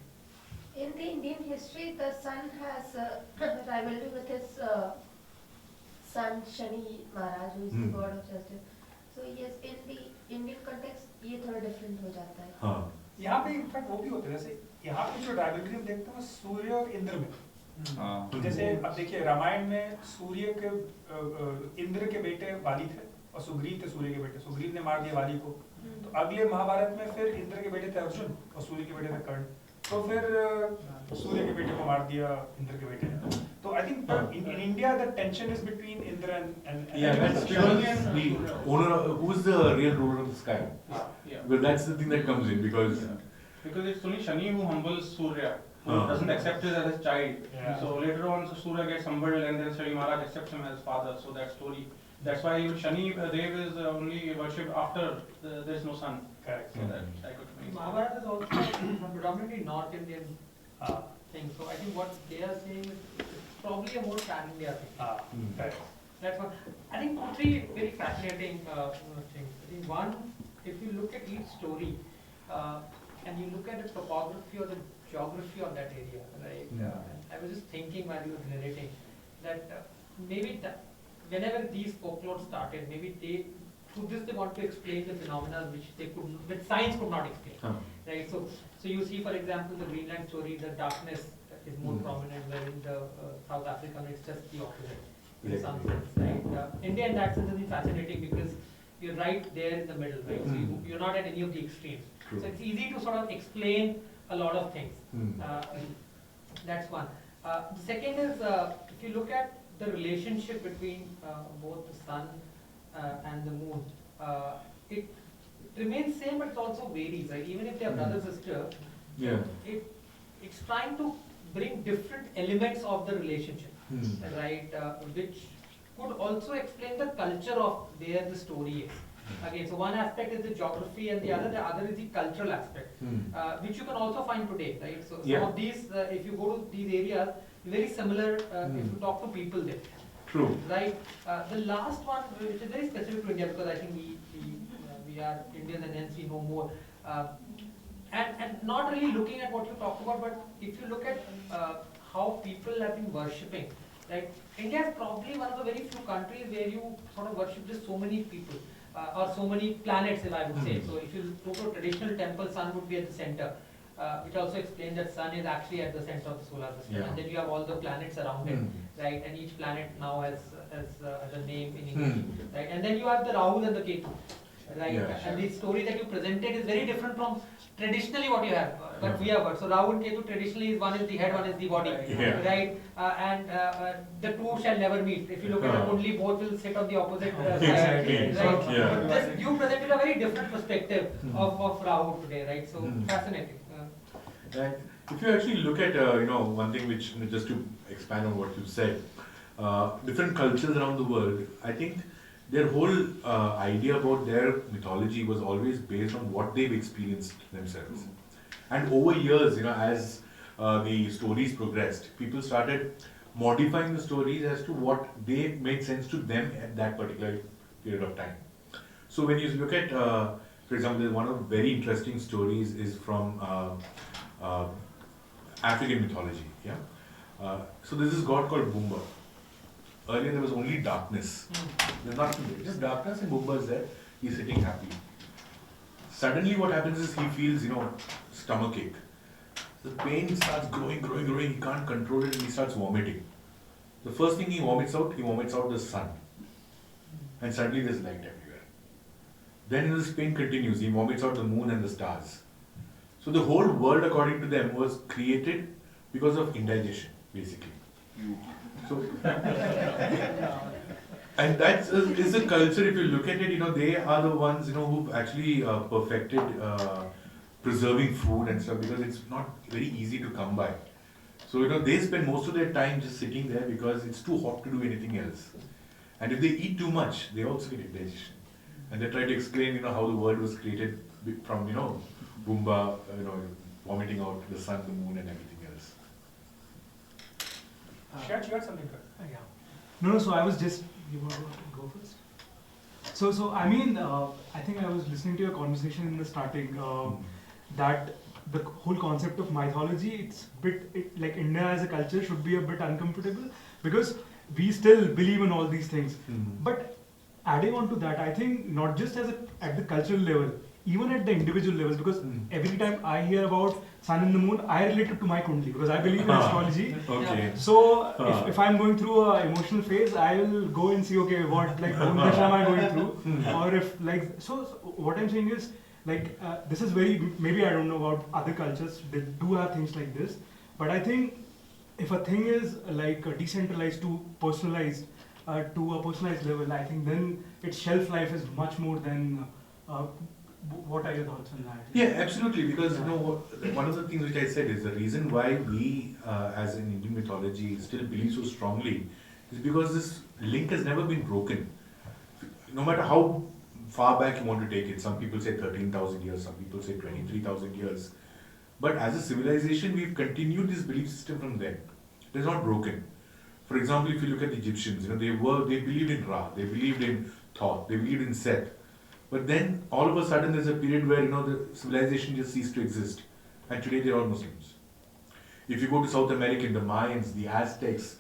In the Indian history, the sun has rivalry with his son Shani Maharaj, who is the god of justice. So yes, in the Indian context, ये थोड़ा different हो जाता है. हाँ. यहाँ पे in fact वो भी होता है जैसे यहाँ पे जो rivalry हम देखते हैं सूर्य और इंद्र में. जैसे अब देखिए रामायण में सूर्य के इंद्र के बेटे वाली थे और सुग्रीव थे सूर्य के बेटे. सुग्रीव ने मार दिया वाली को. तो अगले महाभारत में फिर इंद्र के बेटे थे अर्जुन और सूर्य के बेटे थे कर्ण. तो फिर सूर्य के बेटे को मार दिया इंद्र के बेटे ने. तो I think in India the tension is between Indra and that's because the owner who's the real ruler of the sky. Well, that's the thing that comes in because it's only Shani who humbles Surya, who doesn't accept him as his child. So later on, Surya gets humbled and then Shani Maharaj accepts him as father. So that story. That's why Shani Dev is only worshipped after there is no sun. Correct. So that dichotomy. Mahabharata is also predominantly North Indian. thing. So I think what they are saying is it's probably a more pan-India thing. Correct. That's one. I think three very fascinating things. I think one, if you look at each story and you look at the topography or the geography of that area, right? I was just thinking while you were narrating that maybe whenever these folklore started, maybe through this they want to explain the phenomena which science could not explain, right? So you see, for example, the Greenland story, the darkness is more prominent, where in the South African it's just the opposite in some sense, right? India in that sense is fascinating because you're right there in the middle, right? So you're not at any of the extremes. True. So it's easy to sort of explain a lot of things. That's one. The second is, if you look at the relationship between both the sun and the moon, it remains same, but it also varies, right? Even if they are brother sister, it's trying to bring different elements of the relationship, right? Which could also explain the culture of where the story is. Again, so one aspect is the geography, and the other is the cultural aspect, which you can also find today, right? So some of these, if you go to these areas, very similar if you talk to people there. True. Right. The last one, which is very specific to India, because I think we are Indians and hence we know more. And not really looking at what you talked about, but if you look at how people have been worshipping, right? India is probably one of the very few countries where you sort of worship just so many people. Or so many planets, if I would say. So if you go to a traditional temple, sun would be at the center, which also explains that sun is actually at the center of the solar system. And then you have all the planets around it, right? And each planet now has a name in English, right? And then you have the Rahu and the Ketu, right? And the story that you presented is very different from traditionally what you have, but we have. So Rahu and Ketu traditionally one is the head, one is the body, right? And the two shall never meet. If you look at it, only both will sit on the opposite side, right? But this, you presented a very different perspective of Rahu today, right? So fascinating. And if you actually look at, one thing which, just to expand on what you said, different cultures around the world, I think their whole idea about their mythology was always based on what they've experienced themselves. And over years, as the stories progressed, people started modifying the stories as to what they made sense to them at that particular period of time. So when you look at, for example, one of the very interesting stories is from African mythology. So there's this god called Bumba. Earlier there was only darkness. There's nothing there, just darkness, and Bumba is there. He's sitting happy. Suddenly what happens is he feels, stomachache. The pain starts growing, he can't control it, and he starts vomiting. The first thing he vomits out the sun. And suddenly there's light everywhere. Then this pain continues, he vomits out the moon and the stars. So the whole world, according to them, was created because of indigestion, basically. So, and that is a culture, if you look at it, they are the ones, who've actually perfected preserving food and stuff, because it's not very easy to come by. So, they spend most of their time just sitting there because it's too hot to do anything else. And if they eat too much, they also get indigestion. And they try to explain, how the world was created from, Bumba, vomiting out the sun, the moon, and everything else. Shreyas, you had something? Yeah. No, so I was just, you want to go first? So I mean, I think I was listening to your conversation in the starting, that the whole concept of mythology, it's like India as a culture should be a bit uncomfortable, because we still believe in all these things. But adding on to that, I think not just at the cultural level, even at the individual levels, because every time I hear about sun and the moon, I relate it to my kundli, because I believe in astrology. Okay. So if I'm going through an emotional phase, I will go and see, okay, what moon dasha am I going through, or if so what I'm saying is, this is maybe I don't know about other cultures, they do have things like this, but I think if a thing is decentralized to personalized, to a personalized level, I think then its shelf life is much more than. What are your thoughts on that? Yeah, absolutely. Because one of the things which I said is the reason why we, as in Indian mythology, still believe so strongly is because this link has never been broken. No matter how far back you want to take it, some people say 13,000 years, some people say 23,000 years. But as a civilization, we've continued this belief system from then. It is not broken. For example, if you look at the Egyptians, they believed in Ra, they believed in Thoth, they believed in Seth. But then all of a sudden there's a period where the civilization just ceased to exist. And today they're all Muslims. If you go to South America, the Mayans, the Aztecs,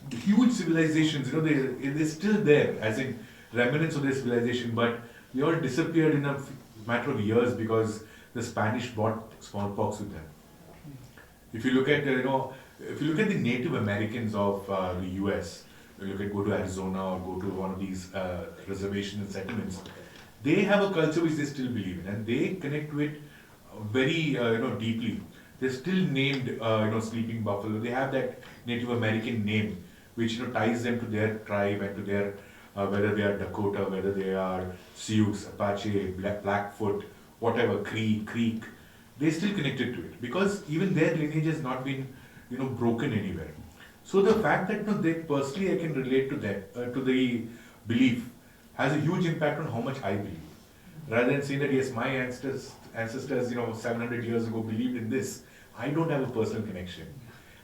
the huge civilizations, they're still there, as in remnants of their civilization, but they all disappeared in a matter of years because the Spanish brought smallpox with them. If you look at, if you look at the Native Americans of the US, go to Arizona or go to one of these reservations and settlements, they have a culture which they still believe in, and they connect to it very, deeply. They're still named, Sleeping Buffalo. They have that Native American name, which ties them to their tribe and to their, whether they are Dakota, whether they are Sioux, Apache, Blackfoot, whatever, Creek. They're still connected to it because even their lineage has not been, broken anywhere. So the fact that they personally I can relate to that, to the belief, has a huge impact on how much I believe. Rather than saying that yes, my ancestors, 700 years ago believed in this, I don't have a personal connection.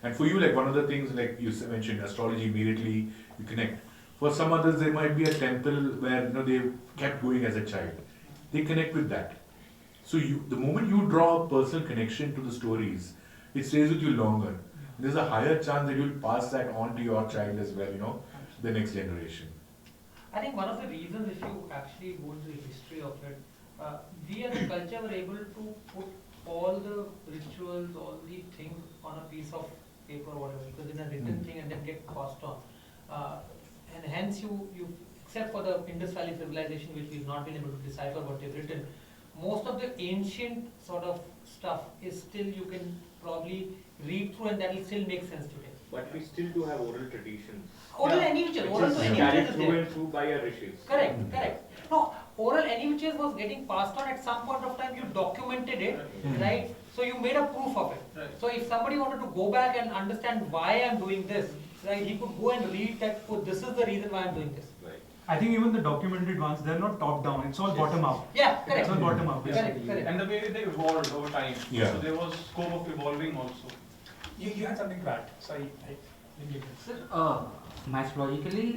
And for you, like one of the things, like you mentioned, astrology, immediately you connect. For some others, there might be a temple where they kept going as a child. They connect with that. So the moment you draw a personal connection to the stories, it stays with you longer. There's a higher chance that you'll pass that on to your child as well, the next generation. I think one of the reasons, if you actually go into the history of it, we as a culture were able to put all the rituals, all the things on a piece of paper or whatever, because in a written thing and then get passed on. And hence you, except for the Indus Valley civilization, which we've not been able to decipher what they've written, most of the ancient sort of stuff is still, you can probably read through and that will still make sense today. But we still do have oral traditions. Oral anywuches, oral to carried anywuches is through there. and through by our rishis. Correct. No, oral anywuches was getting passed on at some point of time, you documented it, right? So you made a proof of it. Right. So if somebody wanted to go back and understand why I'm doing this, right, he could go and read that, oh, this is the reason why I'm doing this. Right. I think even the documented ones, they're not top down, it's all bottom up. Yeah, correct. It's all bottom up. Correct. And the way they evolved over time. Yeah. So there was scope of evolving also. You had something to add. Sorry, I didn't get it. Sir mythologically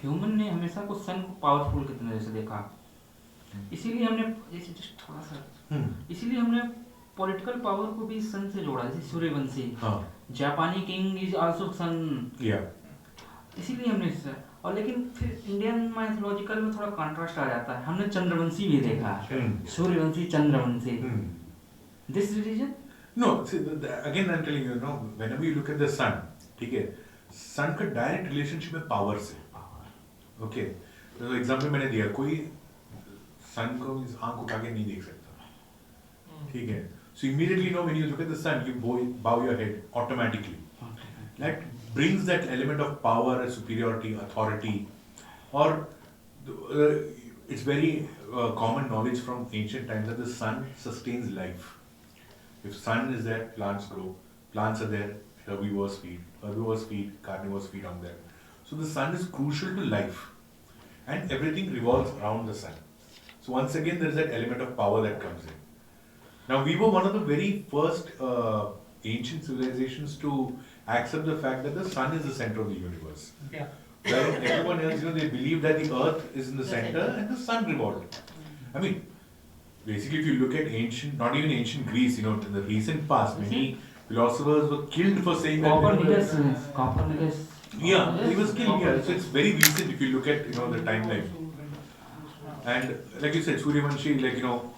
human ने हमेशा को सन को powerful की तरह से देखा, इसीलिए हमने जैसे जस्ट थोड़ा सा इसीलिए हमने पॉलिटिकल पावर को भी सन से जोड़ा, जैसे सूर्यवंशी, जापानी किंग इज आल्सो सन, इसीलिए हमने इससे। और लेकिन फिर इंडियन मैथोलॉजिकल में थोड़ा कॉन्ट्रास्ट आ जाता है, हमने चंद्रवंशी भी देखा, Suryavanshi Chandravanshi, this religion. No, see, again I'm telling you, whenever you look at the sun, ठीक है, sun का direct relationship है power से, okay, तो example मैंने दिया, कोई sun को आँख उठा के नहीं देख सकता, ठीक है, so immediately when you look at the sun, you bow your head automatically. That brings that element of power, superiority, authority, or it's very common knowledge from ancient times that the sun sustains life. If sun is there, plants grow. Plants are there, herbivores feed, carnivores feed on them. So the sun is crucial to life. And everything revolves around the sun. So once again, there is that element of power that comes in. Now we were one of the very first ancient civilizations to accept the fact that the sun is the center of the universe. Yeah. Where everyone else, they believe that the earth is in the center and the sun revolved. I mean, basically, if you look at not even ancient Greece, in the recent past, many philosophers were killed for saying that. Copernicus. Yeah, he was killed. Yeah, so it's very recent if you look at the timeline. And like you said, Suryavanshi,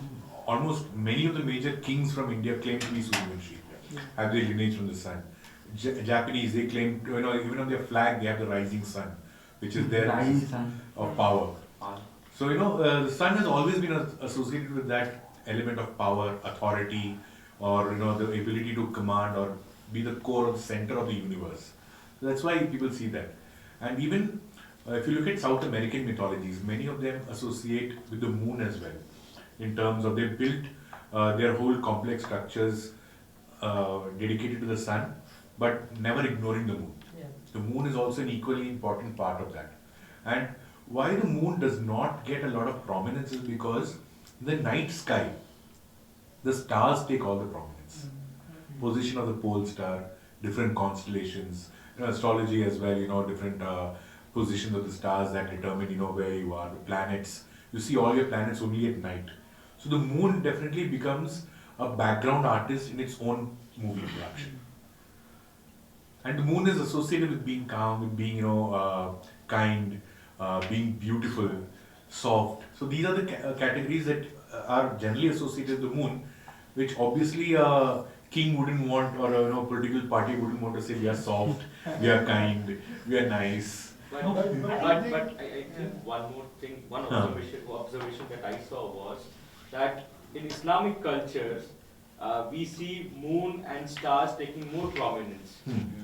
almost many of the major kings from India claim to be Suryavanshi, have their lineage from the sun. Japanese, they claim, even on their flag, they have the rising sun, which is their of power. So, the sun has always been associated with that element of power, authority, or, the ability to command or be the core of the center of the universe. So that's why people see that. And even if you look at South American mythologies, many of them associate with the moon as well, in terms of they built their whole complex structures dedicated to the sun, but never ignoring the moon. Yeah. The moon is also an equally important part of that. And why the moon does not get a lot of prominence is because the night sky, the stars take all the prominence. Position of the pole star, different constellations, astrology as well, different positions of the stars that determine, where you are, the planets. You see all your planets only at night. So the moon definitely becomes a background artist in its own movie production. And the moon is associated with being calm, with being, kind, being beautiful, soft. So these are the categories that are generally associated with the moon, which obviously a king wouldn't want, or a political party wouldn't want to say we are soft, we are kind, we are nice. But I think one more thing, one observation that I saw was that in Islamic cultures, we see moon and stars taking more prominence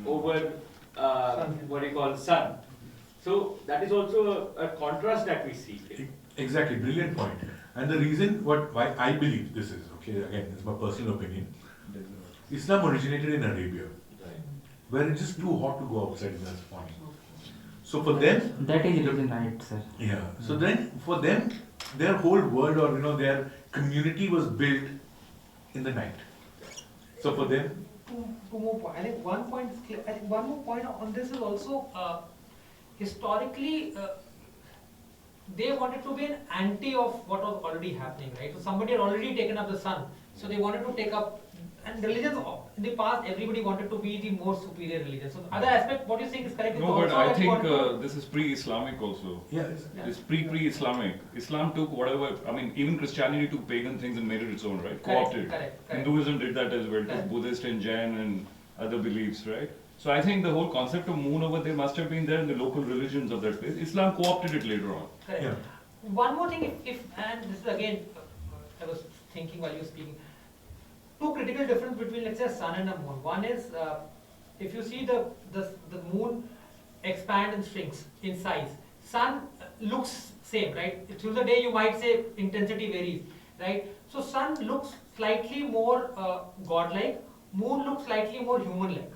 over what you call sun. So that is also a contrast that we see. Exactly, brilliant point. And the reason why I believe this is, okay, again, it's my personal opinion. Islam originated in Arabia, where it's just too hot to go outside in the morning. So for them, that is really right, sir. Yeah. So then, for them, their whole world, or their community was built in the night. So for them, Two more points. I think one point is clear. I think one more point on this is also historically they wanted to be an anti of what was already happening, right? So somebody had already taken up the sun, so they wanted to take up. And religions in the past, everybody wanted to be the more superior religion. So the other aspect, what you're saying is correct. No, but I think this is pre-Islamic also. yeah, It's pre-Islamic. Islam took whatever, I mean, even Christianity took pagan things and made it its own, right? Co-opted. Correct. Hinduism did that as well, took Correct. Buddhist and Jain and other beliefs, right? So I think the whole concept of moon over there must have been there in the local religions of that place. Islam co-opted it later on. Correct. yeah. One more thing, if and this is again, I was thinking while you were speaking, two critical difference between, let's say, sun and a moon. One is, if you see the moon expand and shrinks in size. Sun looks same, right? Through the day you might say intensity varies, right? So sun looks slightly more godlike, moon looks slightly more human-like,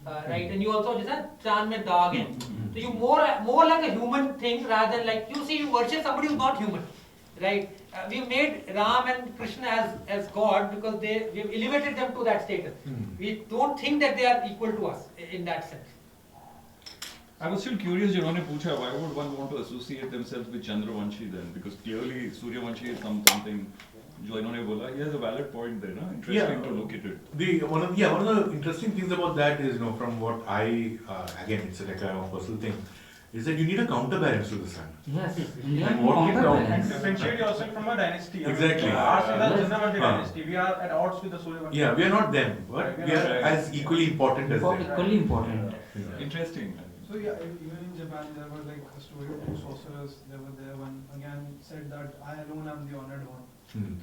right? And you also just said Chand mein daag hai. So you more like a human thing rather than like, you see, you worship somebody who's not human, right? We made Ram and Krishna as God because we have elevated them to that status. We don't think that they are equal to us in that sense. I was still curious, जिन्होंने पूछा, why would one want to associate themselves with Chandravanshi then? Because clearly Suryavanshi is something, जो इन्होंने बोला, he has a valid point there, no? Interesting to look at it. One of the interesting things about that is, from what I, again, it's like a personal thing, is that you need a counterbalance to the sun. Yes, And what we And differentiate yourself from a dynasty. Exactly. Ours is Yes. the Chandravanshi dynasty. We are at odds with the Suryavanshi. Yeah, we are not them, but we are as equally important as them. equally important. Interesting. So yeah, even in Japan there was like a story of two sorcerers. They were there. One again said that I alone am the honored one.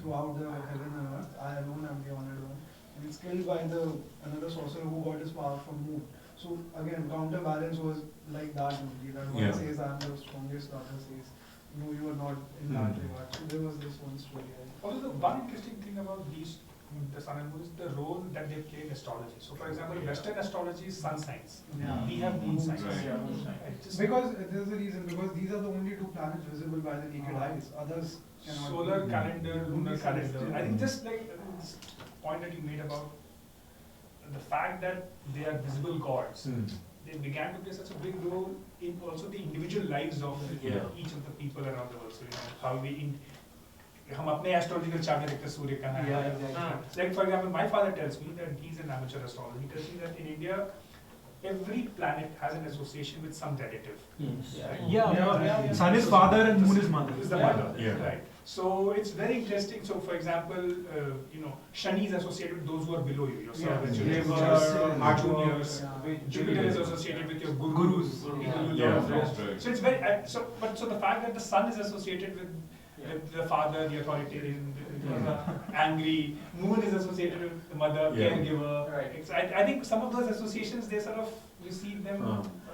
Throughout the heaven and earth, I alone am the honored one. And it's killed by another sorcerer who got his power from moon. So again, counterbalance was like that only. That one says I'm the strongest, the other says no, you are not in that regard. So there was this one story. Also, the one interesting thing about the sun and moon is the role that they play in astrology. So, for example, Western astrology is sun signs. Yeah. We have moon signs. Right. Yeah, moon signs. Because there's a reason, because these are the only two planets visible by the naked eyes. Others cannot. Solar calendar, lunar calendar. I think just like this point that you made about the fact that they are visible gods, they began to play such a big role in also the individual lives of each of the people around the world. So, how we हम अपने astrological chart में देखते हैं सूर्य कहाँ है. Like for example, my father tells me that he's an amateur astrologer. He tells me that in India, every planet has an association with some relative. Yes. Right? Sun is father and moon is mother. Is the mother, Yeah. right? So it's very interesting. So for example, Shani is associated with those who are below you, your servants, your laborers, juniors. Jupiter is associated with your gurus. People who learn from. Right. So it's very so the fact that the sun is associated with the father, the authoritarian, the angry. Moon is associated with the mother, caregiver. Right. I think some of those associations, they sort of, you see them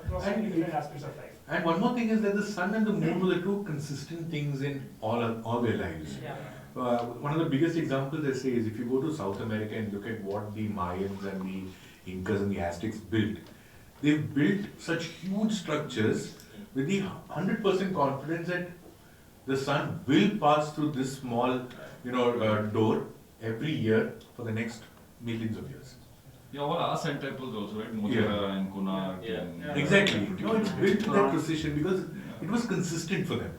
across many different aspects of life. And one more thing is that the sun and the moon were the two consistent things in all their lives. Yeah. One of the biggest examples I say is if you go to South America and look at what the Mayans and the Incas and the Aztecs built, they've built such huge structures with the 100% confidence that the sun will pass through this small, door every year for the next millions of years. Yeah, all our sun temples also, right? Motera and Konark. Yeah. And, Yeah. Exactly. It's built to that precision because it was consistent for them.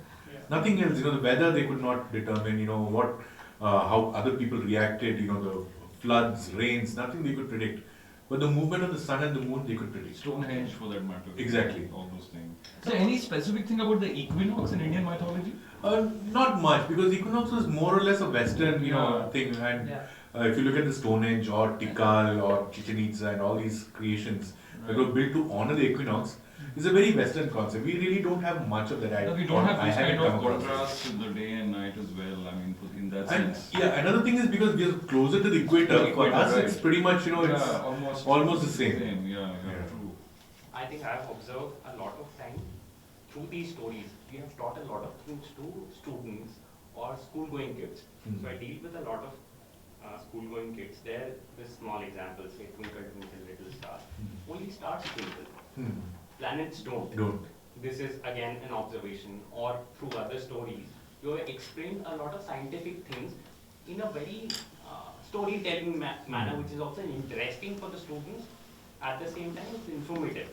Nothing else. The weather they could not determine. What, how other people reacted. The floods, rains. Nothing they could predict. But the movement of the sun and the moon they could predict. Stonehenge for that matter. Exactly. All those things. So, any specific thing about the equinox in Indian mythology? Not much because Equinox was more or less a Western, Yeah. thing. And Yeah. if you look at the Stonehenge or Tikal or Chichen Itza and all these creations that were built to honor the equinox, it's a very Western concept. We really don't have much of that. We don't have I this haven't kind of come across contrast in the day and night as well. I mean, in that And sense. yeah, another thing is because we are closer to the equator, for Equator, us right. it's pretty much, it's almost the same. Yeah, Yeah. true. I think I've observed a lot of time through these stories. We have taught a lot of things to students or school-going kids. So I deal with a lot of school-going kids. There, this small example, say Twinkle Twinkle Little Star. Only stars twinkle. Hmm. Planets don't. Don't. This is again an observation, or through other stories. You have explained a lot of scientific things in a very storytelling manner, which is also interesting for the students. At the same time, it's informative.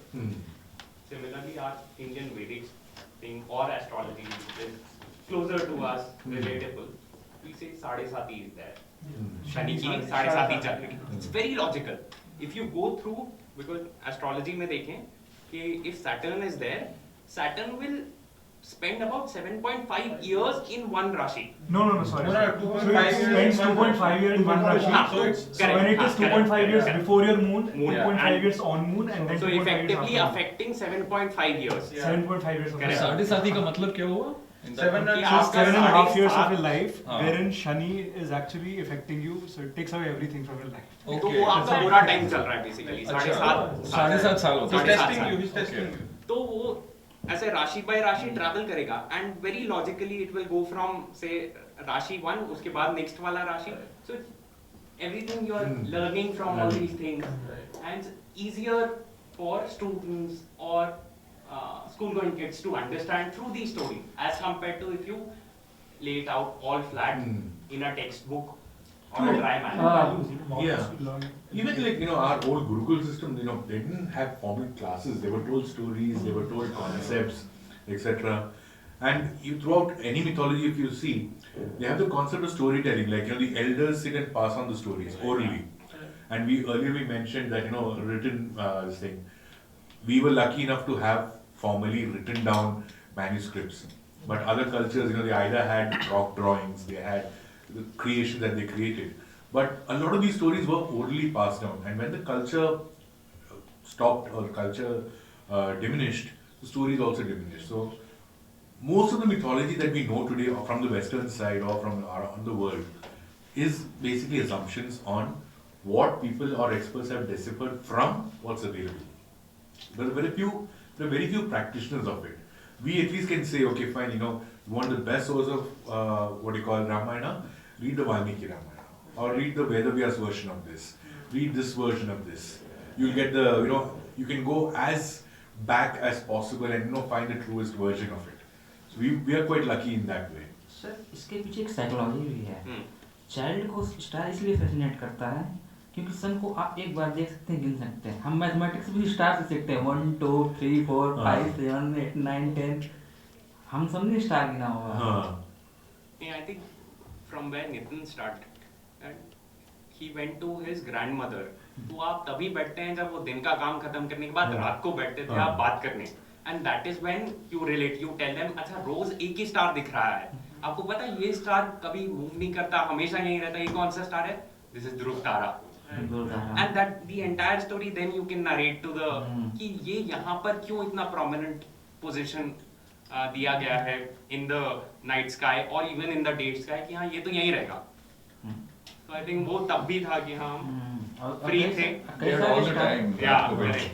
Similarly, our Indian Vedic thing or astrology, which is closer to us, relatable. We say Sade Sati is there. Shani ki Sade Sati chal rahi. It's very logical. If you go through, because astrology mein dekhen, कि if Saturn is there, Saturn will spend about 7.5 years in one Rashi. No, sorry. No, So 2.5 it spends 2.5 years in one Rashi. So it's So when it is 2.5 years before your moon, Moon, 2.5 and years on moon, and then so 2.5 years effectively after. affecting 7.5 years. 7.5 years of Correct. life. साढ़े साथी का मतलब क्या हुआ? In that Seven one? and So it's 7.5 years of साढ़े your life, हाँ. wherein Shani is actually affecting you, so it takes away everything from your life. तो Okay. वो आपका बुरा टाइम चल रहा है बेसिकली अच्छा, 7.5 साढ़े सात साल होता He's है. testing you, he's Okay. testing you. तो वो ऐसे राशि बाय राशि ट्रैवल करेगा and very logically it will go from से राशि 1 उसके बाद नेक्स्ट वाला राशि so everything you are learning from all these things and easier for students or school going kids to understand through these stories as compared to if you lay it out all flat in a textbook or a dry manner. Yeah. Even like, our old Gurukul system, they didn't have formal classes. They were told stories, they were told concepts, etc. And throughout any mythology, if you see, they have the concept of storytelling. Like, the elders sit and pass on the stories orally. And earlier we mentioned that, written this thing. We were lucky enough to have formally written down manuscripts. But other cultures, they either had rock drawings, they had the creation that they created. But a lot of these stories were orally passed down. And when the culture stopped or culture diminished, the stories also diminished. So most of the mythology that we know today from the Western side or from around the world is basically assumptions on what people or experts have deciphered from what's available. There are very few practitioners of it. We at least can say, okay, fine, you want the best source of what you call Ramayana, read the Valmiki Ramayana. Or read the Vedavyas version of this. Read this version of this. You'll get the, you can go as back as possible and find the truest version of it. So we are quite lucky in that way. Sir इसके पीछे एक psychology भी है. Child को star इसलिए fascinate करता है क्योंकि सन को आप एक बार देख सकते हैं, गिन सकते हैं. हम मैथमेटिक्स भी स्टार से सीखते हैं 1 2 3 4 5 7 8 9 10. हम सब ने स्टार गिना होगा. Yeah, I think from where Nitten started, and he went to his grandmother. तो आप तभी बैठते हैं जब वो दिन का काम खत्म करने के बाद रात को बैठते थे आप बात करने. And that is when you relate, you tell them, अच्छा रोज एक ही स्टार दिख रहा है. आपको पता है ये स्टार कभी मूव नहीं करता, हमेशा यहीं रहता है. ये कौन सा स्टार है? This is Dhruv Tara. And that the entire story then you can narrate to the कि ये यहाँ पर क्यों इतना prominent position दिया गया है in the night sky or even in the day sky कि हाँ ये तो यहीं रहेगा. So I think वो तब भी था कि हाँ free थे. They had all the time. Yeah, correct.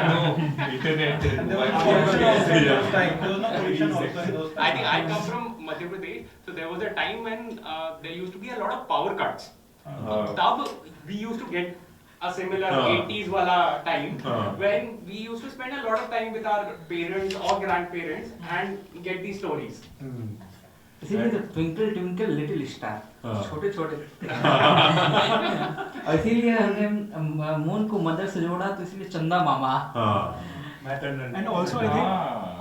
No internet. And there was no pollution also in those times. There was no pollution also in those times. I think I come from Madhya Pradesh, so there was a time when there used to be a lot of power cuts. Tab we used to get a similar 80s wala time when we used to spend a lot of time with our parents or grandparents and get these stories. इसीलिए तो twinkle twinkle little star, हाँ। छोटे छोटे और इसीलिए हमने moon को mother से जोड़ा, तो इसलिए चंदा मामा. Maternal. And also, I think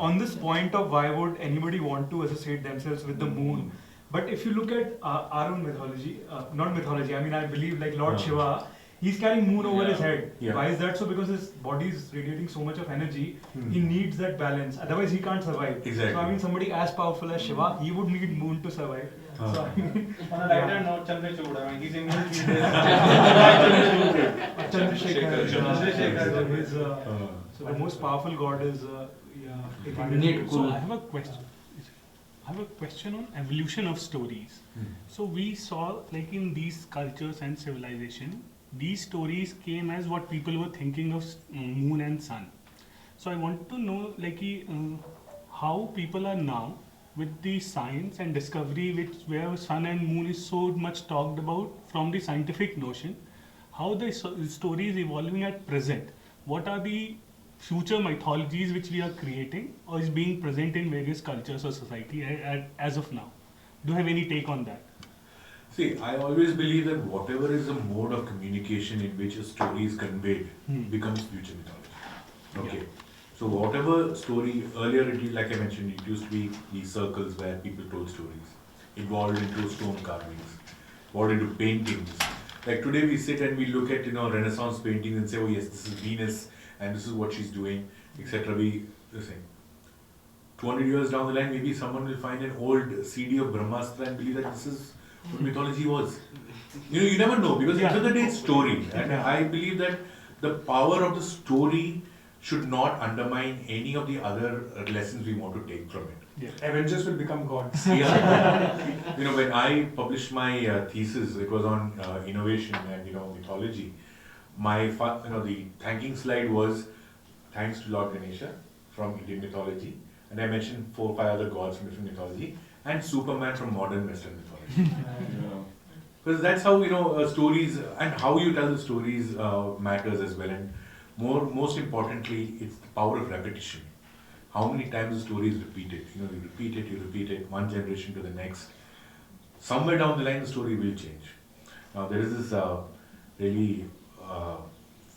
on this point of why would anybody want to associate themselves with the moon, but if you look at our own mythology, not mythology, I mean, I believe like Lord Shiva, he's carrying moon over his head. Yeah. Why is that so? Because his body is radiating so much of energy, he needs that balance. Otherwise, he can't survive. Exactly. So I mean, somebody as powerful as Shiva, he would need moon to survive. So I mean, On a lighter note, Chandrachud, I mean, he's in his Chandrasekhar. Chandrasekhar. So the most powerful god is Need So cool. I have a question. I have a question on evolution of stories. So we saw, like in these cultures and civilization, these stories came as what people were thinking of moon and sun. So I want to know, like, how people are now with the science and discovery, where sun and moon is so much talked about from the scientific notion, how the story is evolving at present. What are the future mythologies which we are creating or is being present in various cultures or society as of now? Do you have any take on that? See, I always believe that whatever is the mode of communication in which a story is conveyed becomes future mythology. Okay. So whatever story, earlier like I mentioned, it used to be these circles where people told stories, evolved into stone carvings, evolved into paintings. Like today we sit and we look at Renaissance paintings and say, oh yes, this is Venus and this is what she's doing, etc. We the same. 200 years down the line, maybe someone will find an old CD of Brahmastra and believe that this is what mythology was. You never know, because at the end of the day it's story. And I believe that the power of the story should not undermine any of the other lessons we want to take from it. Yeah. Avengers will become gods. Yeah. When I published my thesis, it was on innovation and mythology. My the thanking slide was thanks to Lord Ganesha from Indian mythology, and I mentioned 4 or 5 other gods from different mythology, and Superman from modern Western mythology. Because that's how stories and how you tell the stories matters as well, and most importantly, it's the power of repetition. How many times the story is repeated? You repeat it, one generation to the next. Somewhere down the line, the story will change. Now there is this really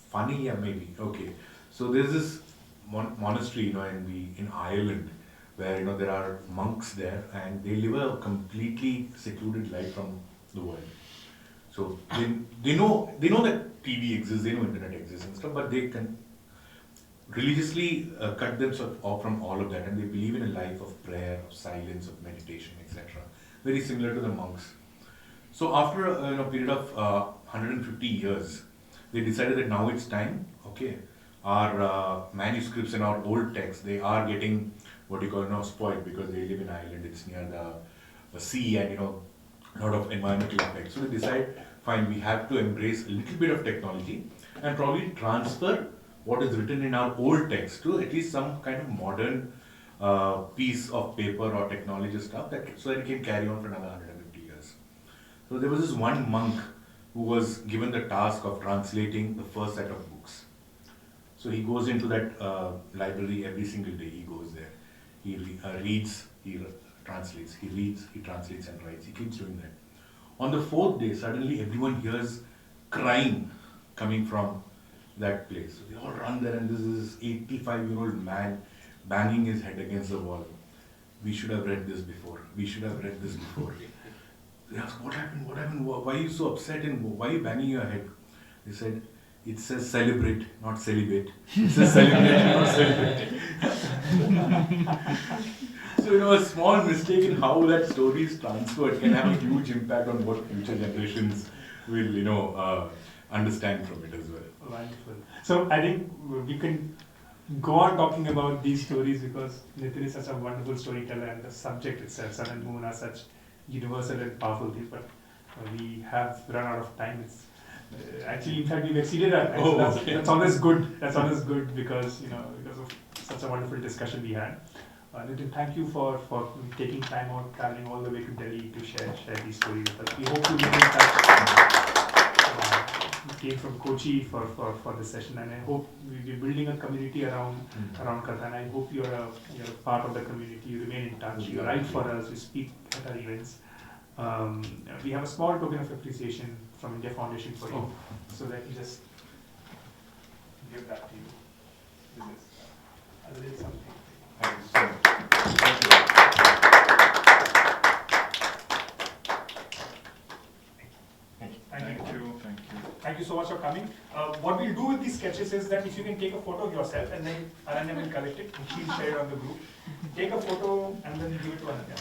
funny, maybe. Okay, so there's this monastery, in Ireland, where there are monks there, and they live a completely secluded life from the world. So they know that TV exists, they know internet exists and stuff, but they can religiously cut themselves off from all of that, and they believe in a life of prayer, of silence, of meditation, etc. Very similar to the monks. So after a period of 150 years, they decided that now it's time. Okay, our manuscripts and our old texts, they are getting spoiled, because they live in Ireland. It's near the sea, and a lot of environmental effects. So they decide, fine, we have to embrace a little bit of technology and probably transfer what is written in our old text to at least some kind of modern piece of paper or technology stuff, so that it can carry on for another 150 years. So there was this one monk who was given the task of translating the first set of books. So he goes into that library every single day. He goes there. He reads, he translates, he reads, he translates and writes. He keeps doing that. On the 4th day, suddenly everyone hears crying coming from that place. So they all run there, and this is 85-year-old man banging his head against the wall. We should have read this before. We should have read this before. They asked, what happened? What happened? Why are you so upset and why are you banging your head? They said, it says celebrate, not celibate. It says celebrate, not celebrate. So, a small mistake in how that story is transferred can have a huge impact on what future generations will, understand from it as well. Wonderful. So I think we can go on talking about these stories, because Nitten is such a wonderful storyteller, and the subject itself, sun and moon, are such universal and powerful things. But we have run out of time. It's actually, in fact, we've exceeded our time. That's always good. That's always good, because because of such a wonderful discussion we had. Nitten, thank you for taking time out, traveling all the way to Delhi to share these stories with us. We hope to be in touch. came from Kochi for this session, and I hope we're building a community around Katha, and I hope you're a part of the community. You remain in touch. You write for us. You speak at our events. We have a small token of appreciation from India Foundation for you, so let me just give that to you. This is a little something. Thank you so much. Thank you. Thank you so much for coming. What we'll do with these sketches is that if you can take a photo of yourself, and then Ananya will collect it and she'll share it on the group. Take a photo and then give it to Ananya.